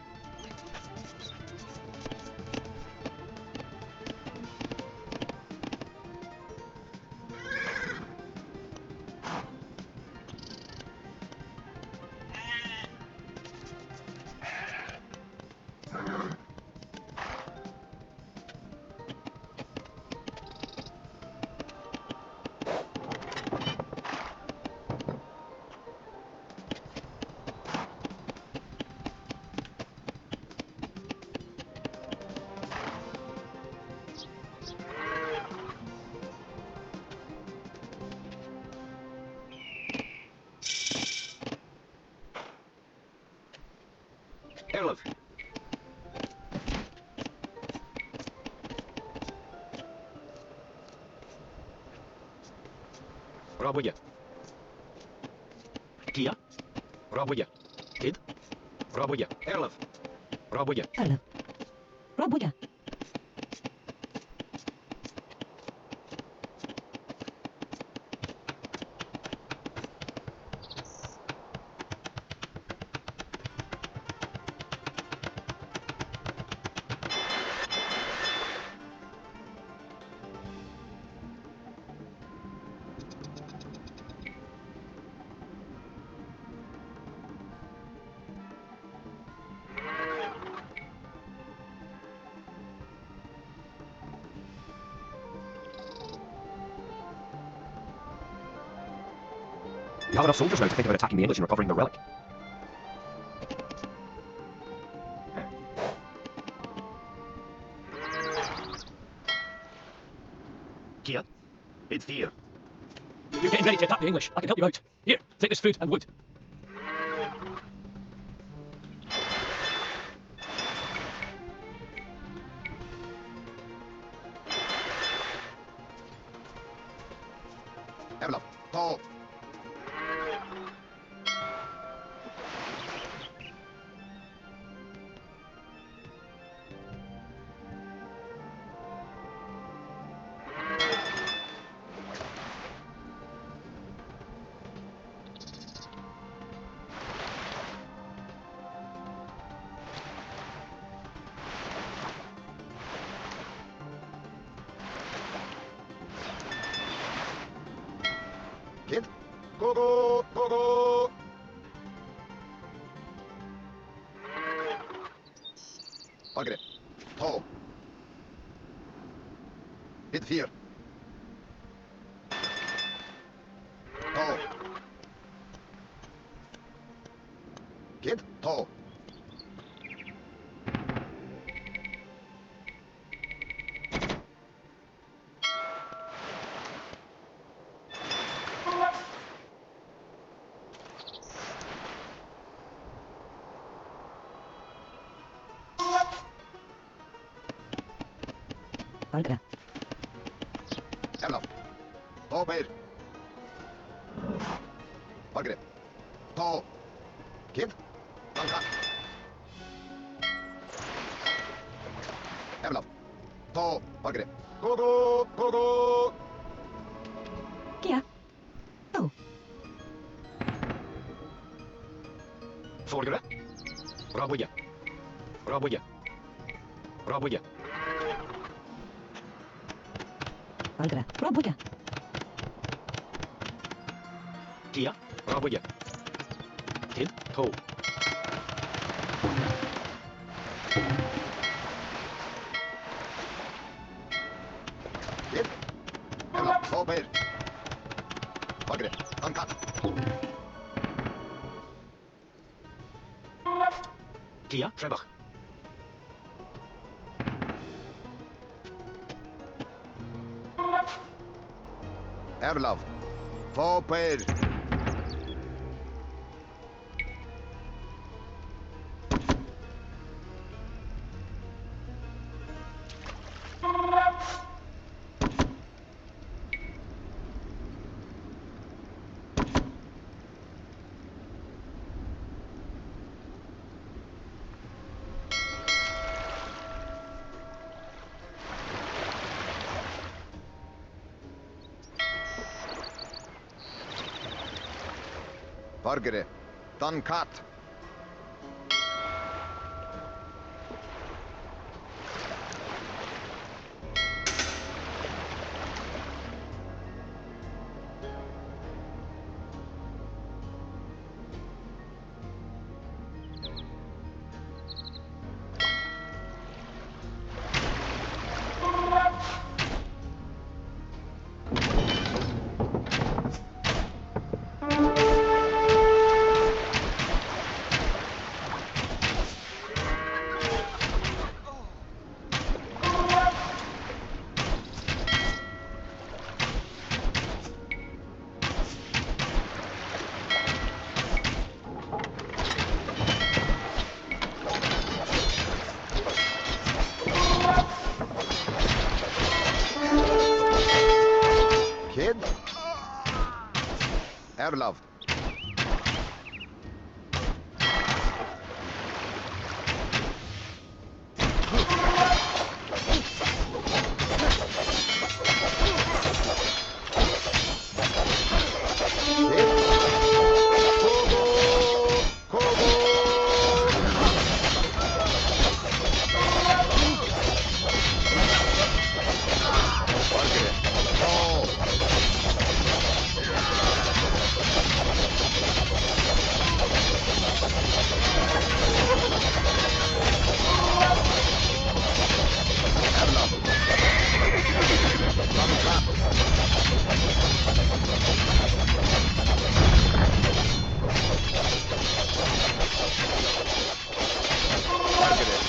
Robwigge. Kia. Robwigge. Kid. Robwigge. Erlef. Robwigge. Erlef. Robwigge. You have enough soldiers now to think about attacking the English and recovering the relic. Kia. It's fear. You're getting ready to attack the English. I can help you out. Here, take this food and wood. Erlef. To. Kid. Go, go, go, go. Margaret. To. Bid fear. To. Kid. To. Erlef. Erlef. To, bear. Margaret. To. Kid. Anka. Erlef. To. Margaret. Go, go, go, go. Kia. Oh. Forgere. Robwigge. Robwigge. Robwigge. Erlef. Robwigge. Kia. Robwigge. Kid. To. Kid. Erlef. To, bear. Margaret. Anka. Kia. Trebach. Erlef. To, bear. Margaret. Duncat. Erlov.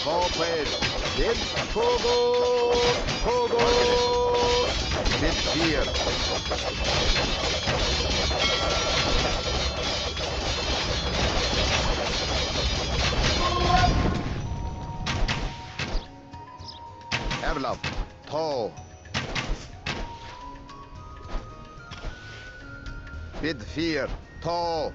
Ball played. Kid. Kogo. Kogo. Kid here. Erlov. Tall. Bid fear. Tall.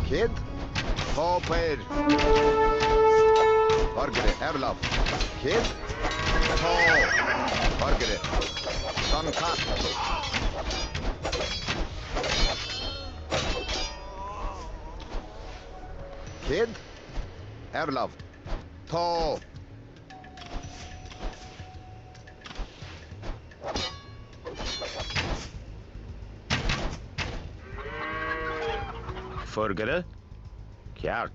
Kid. Ball played. Margaret. Erlov. Kid. Tall. Margaret. Duncat. Kid. Erlov. Tall. Förgare. Kjart.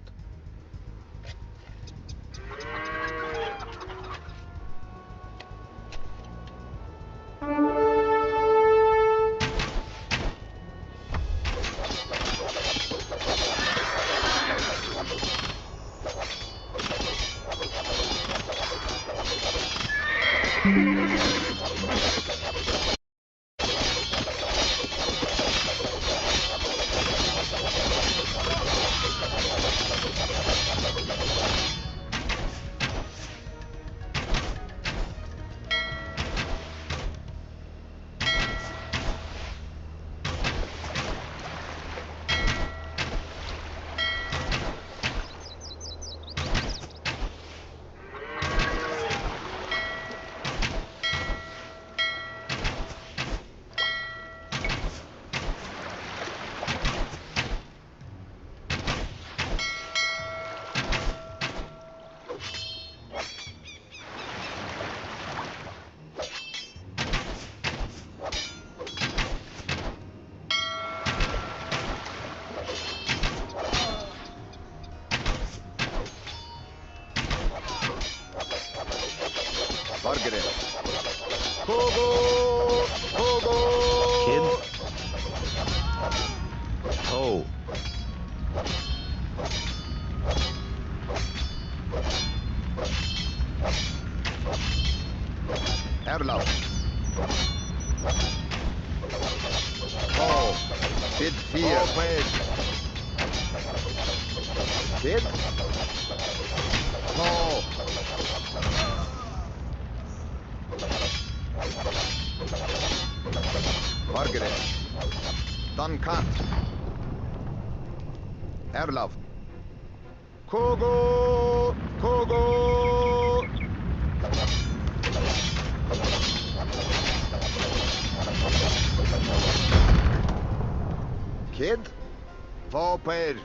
Margaret. Kogo. Kogo. Kid. Toe. Erlov. Tall. Bid fear. Ball played. Kid. Tall. Margaret. Duncat. Erlov. Kogo. Kogo. Kid. Ball played.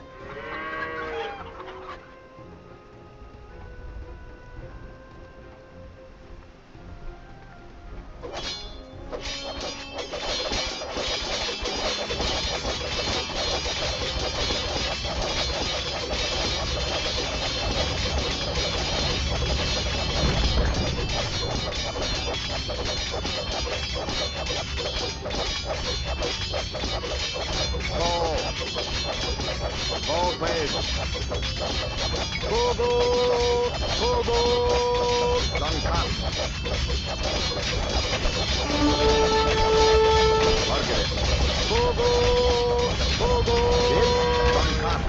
Margaret. Go, go! Go, go! Kid, Dunkirk.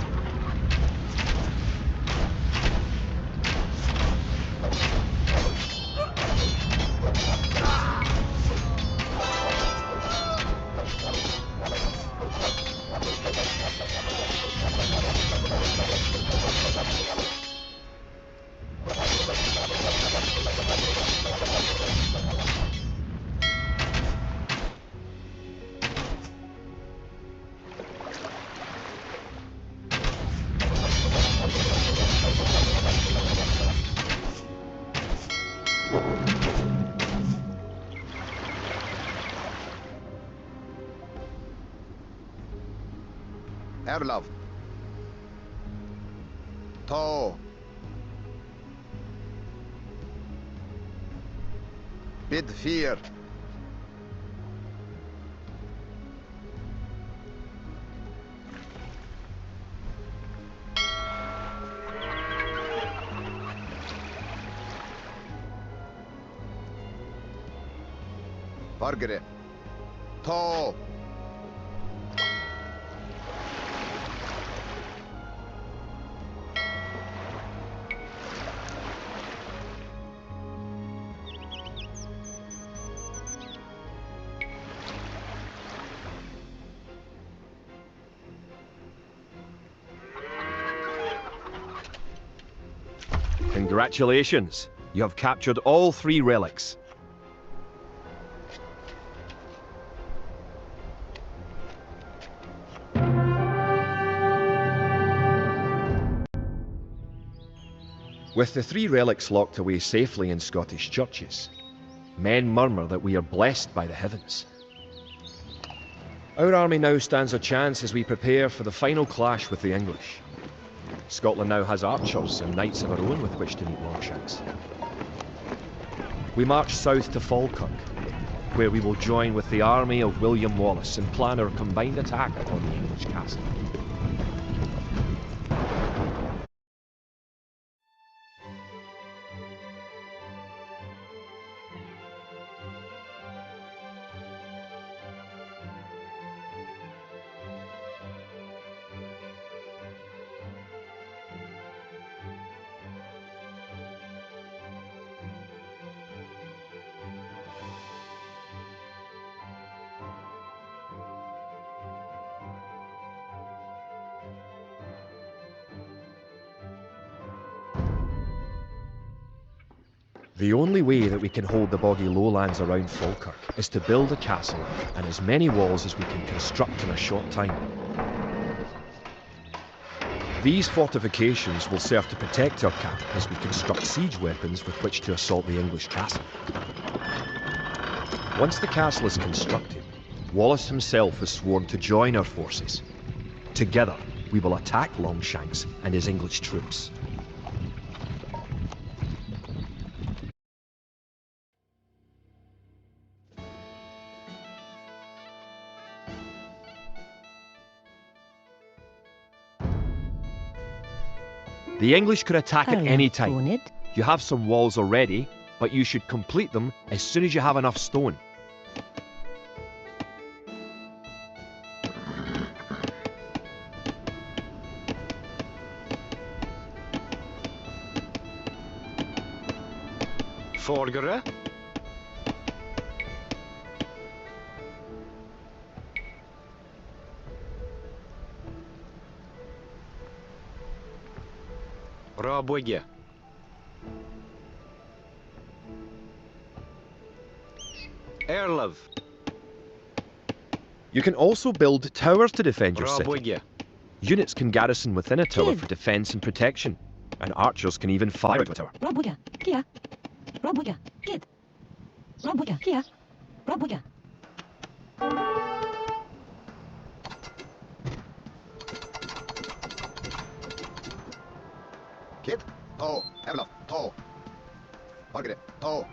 Erlov. To. Bid fear. Margaret. To. Congratulations! You have captured all 3 relics. With the 3 relics locked away safely in Scottish churches, men murmur that we are blessed by the heavens. Our army now stands a chance as we prepare for the final clash with the English. Scotland now has archers and knights of our own with which to meet Longshanks. We march south to Falkirk, where we will join with the army of William Wallace and plan our combined attack upon the English castle. The only way that we can hold the boggy lowlands around Falkirk is to build a castle and as many walls as we can construct in a short time. These fortifications will serve to protect our capital as we construct siege weapons with which to assault the English castle. Once the castle is constructed, Wallace himself has sworn to join our forces. Together, we will attack Longshanks and his English troops. The English could attack at any time. You have some walls already, but you should complete them as soon as you have enough stone. Forgere. Rabwege. Erlov. You can also build towers to defend your city. Rabwege. Units can garrison within a tower Kid. for defense and protection, and archers can even fire at a tower. Rabwega, Kia. Rabwega, Kid. Rabwega, Kia. Rabwega. Kid. To. Erlov. To. Margaret. To.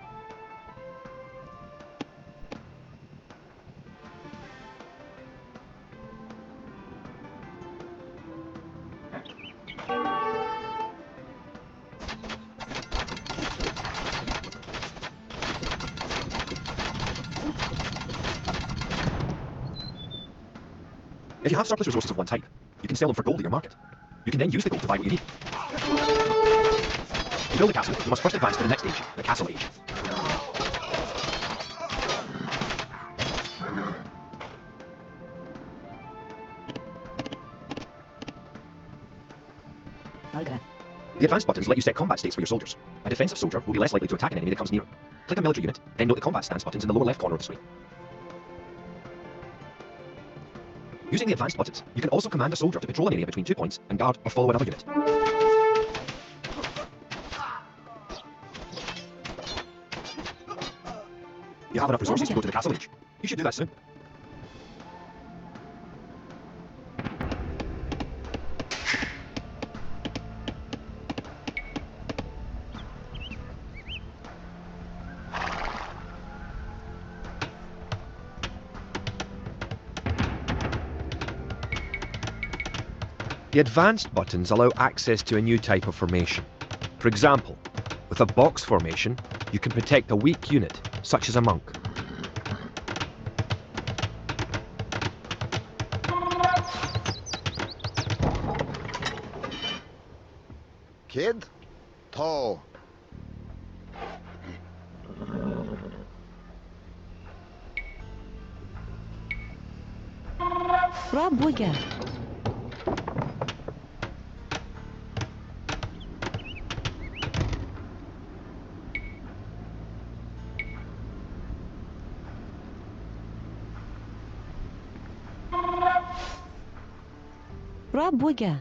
If you have surplus resources of one type, you can sell them for gold at your market. You can then use the gold to buy what you need. To build a castle, you must first advance to the next stage, the Castle Age. Valgre. The advanced buttons let you set combat states for your soldiers. A defensive soldier will be less likely to attack an enemy that comes near. Click a military unit, then note the combat stance buttons in the lower left corner of the screen. Using the advanced buttons, you can also command a soldier to patrol an area between 2 points and guard or follow another unit. You have enough resources to go to the Castle Age. You should do that soon. The advanced buttons allow access to a new type of formation. For example, with a box formation, you can protect a weak unit, such as a monk. Kid? Tall. Rabwega. Rabwega.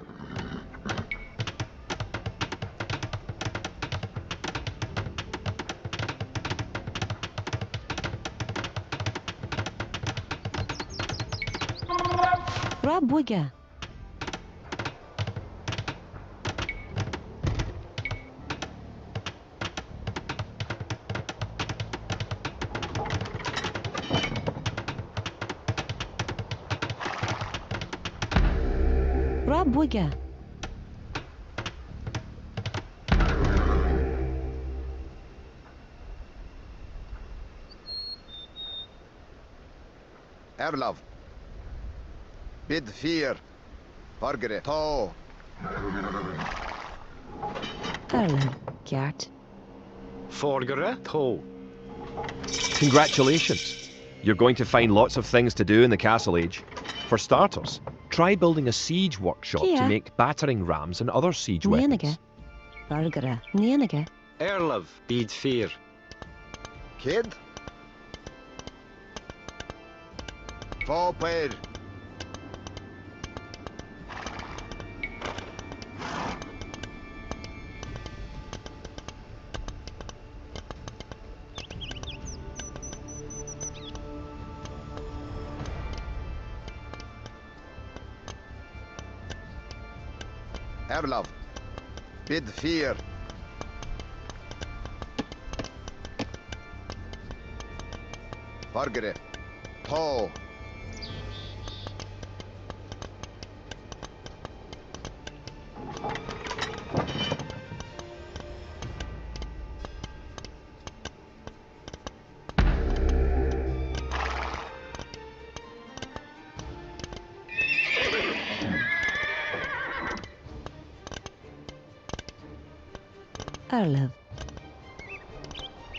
Rabwega. Rabwega. Erlov. Bid fear. Vargre. Tall. Erlen. Gert. Forgere. Tå. Congratulations! You're going to find lots of things to do in the Castle Age. For starters, try building a siege workshop to Kia. make battering rams and other siege weapons. Nienige. Valgre. Nienige. Erlov. Bid fear. Kid? Fåper. Erlov. Bid fear. Vargre. Tall. Erlev.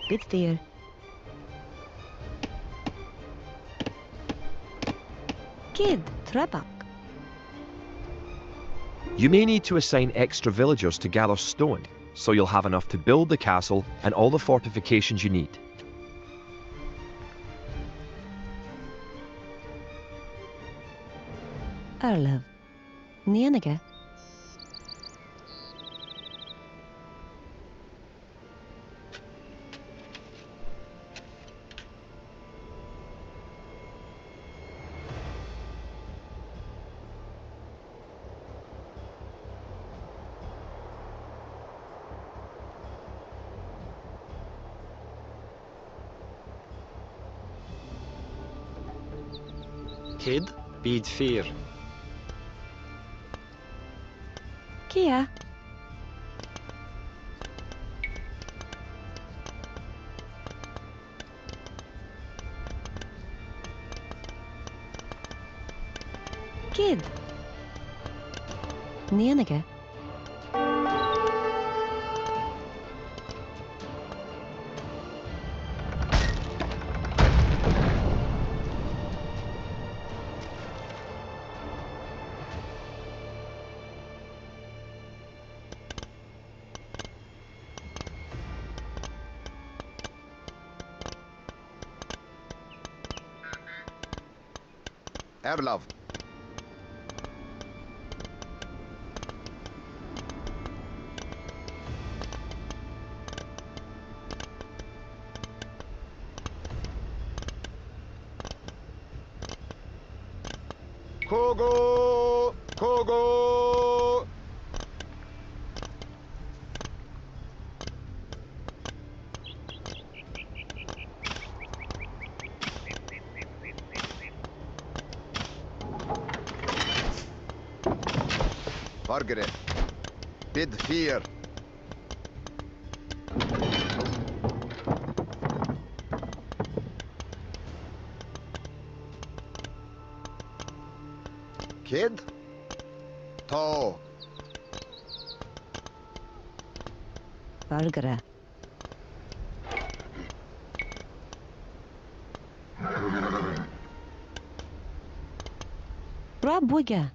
Bitfear. Kid. Trebak. You may need to assign extra villagers to gather stone, so you'll have enough to build the castle and all the fortifications you need. Erlev. Nienige. Kid. Bid fear. Kia. Kid. Nienige. Erlov. Kogo! Kogo! Margaret. Bid fear. Kid? To. Vargre. Rabwiga.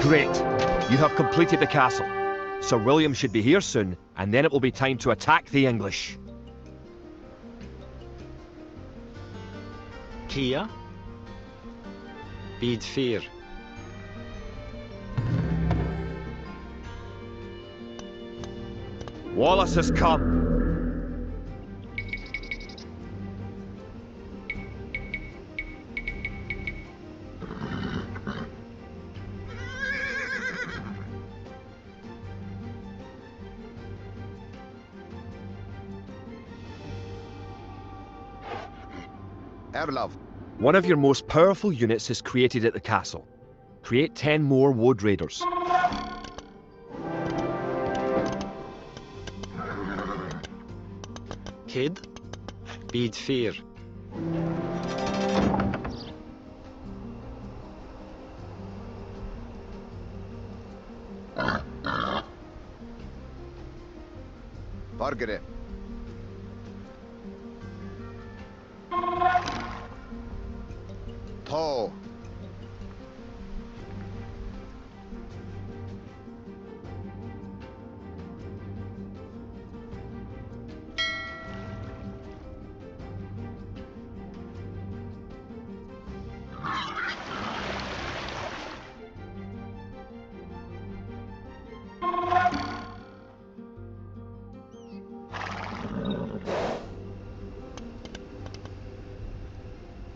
Great. You have completed the castle. Sir William should be here soon, and then it will be time to attack the English. Kia. Bid fear. Wallace has come. Erlov. One of your most powerful units is created at the castle. Create 10 more Wood Raiders. Kid. Bid fear. Margaret. To.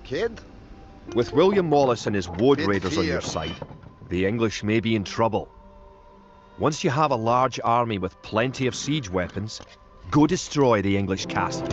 Kid? With William Wallace and his Wood Bid Raiders on your fear. side, the English may be in trouble. Once you have a large army with plenty of siege weapons, go destroy the English castle.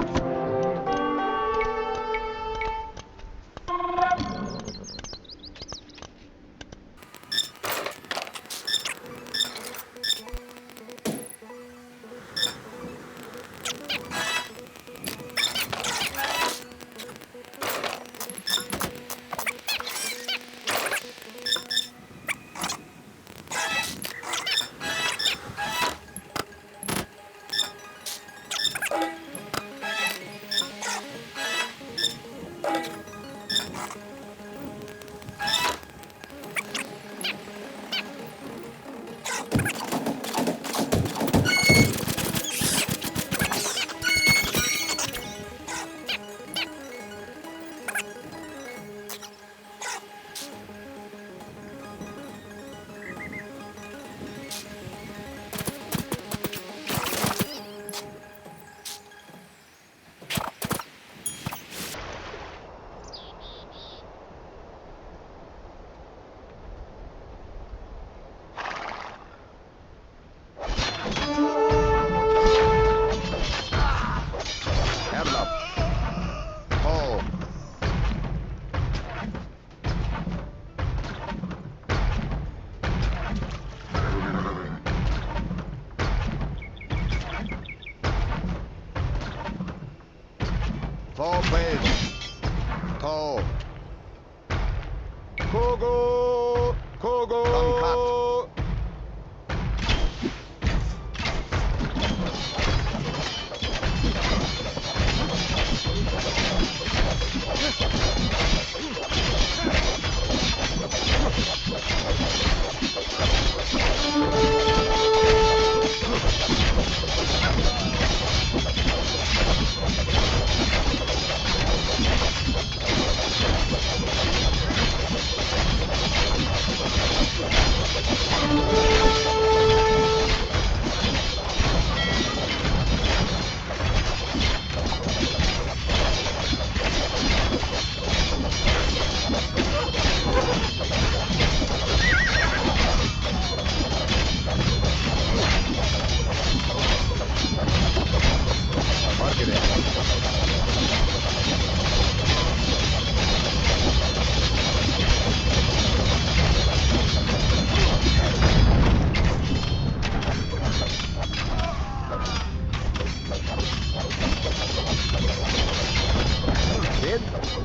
Kogo! Kogo!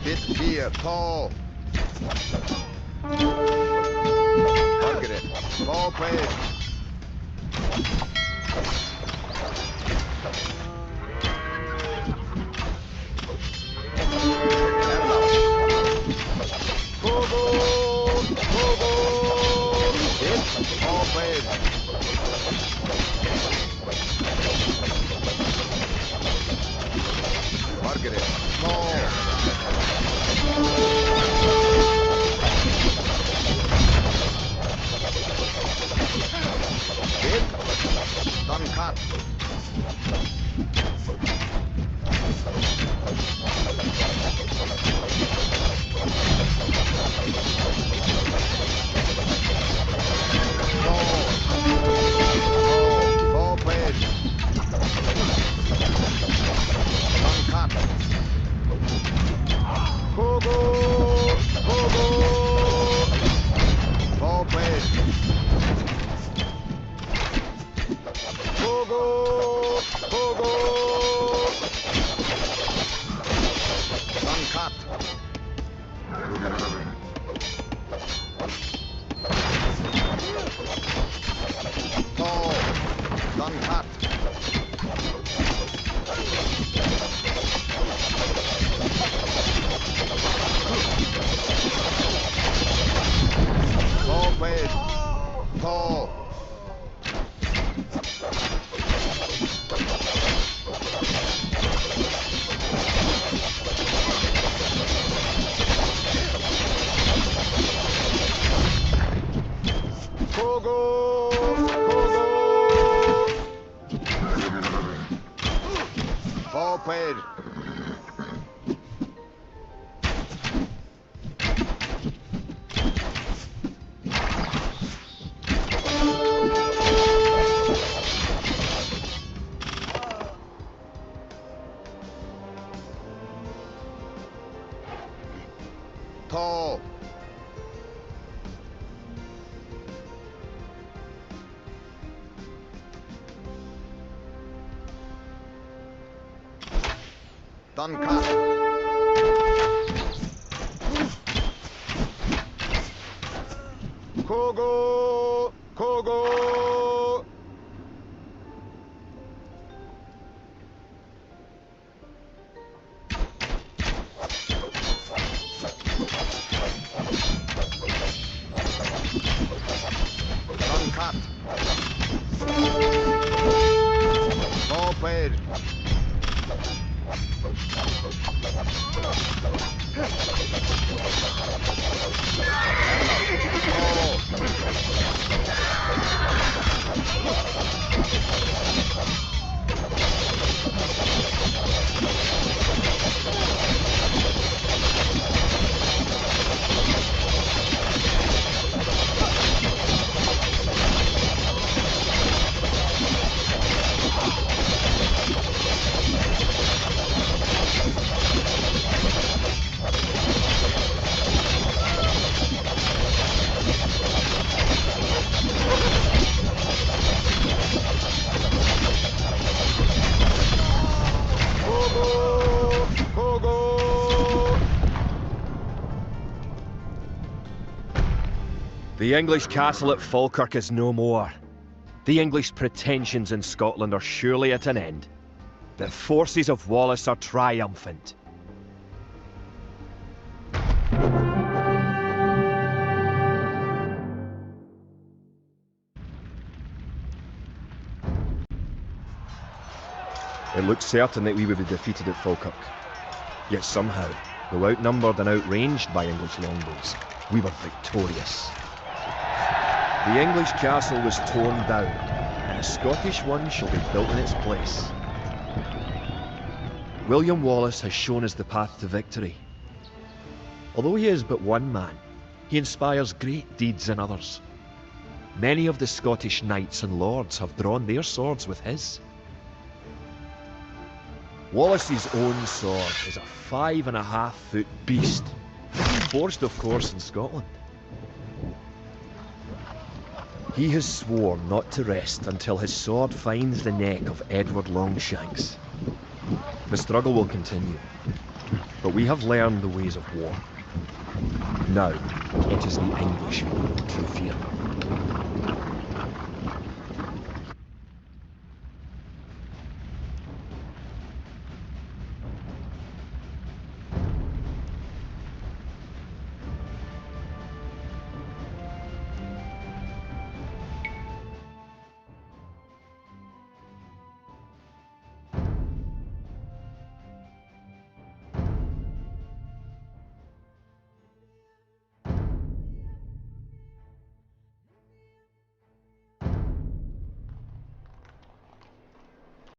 Bit 4, tall. Target it. Ball played. Hit. Ball played. Target it. Tall. Hit. Done cut. Ball played. Done cut. Kogo! Kogo! Ball played. Kogo! Kogo! Done cut. Tall. Done cut. Ball played. Tall. Kogo! Kogo! Ball played. Tall. Done cut. Kogo! Kogo! Done cut. Ball played. Ball. The English castle at Falkirk is no more. The English pretensions in Scotland are surely at an end. The forces of Wallace are triumphant. It looked certain that we would be defeated at Falkirk. Yet somehow, though outnumbered and outranged by English longbows, we were victorious. The English castle was torn down, and a Scottish one shall be built in its place. William Wallace has shown us the path to victory. Although he is but one man, he inspires great deeds in others. Many of the Scottish knights and lords have drawn their swords with his. Wallace's own sword is a 5.5-foot beast, forged of course in Scotland. He has sworn not to rest until his sword finds the neck of Edward Longshanks. The struggle will continue, but we have learned the ways of war. Now, it is the English to fear.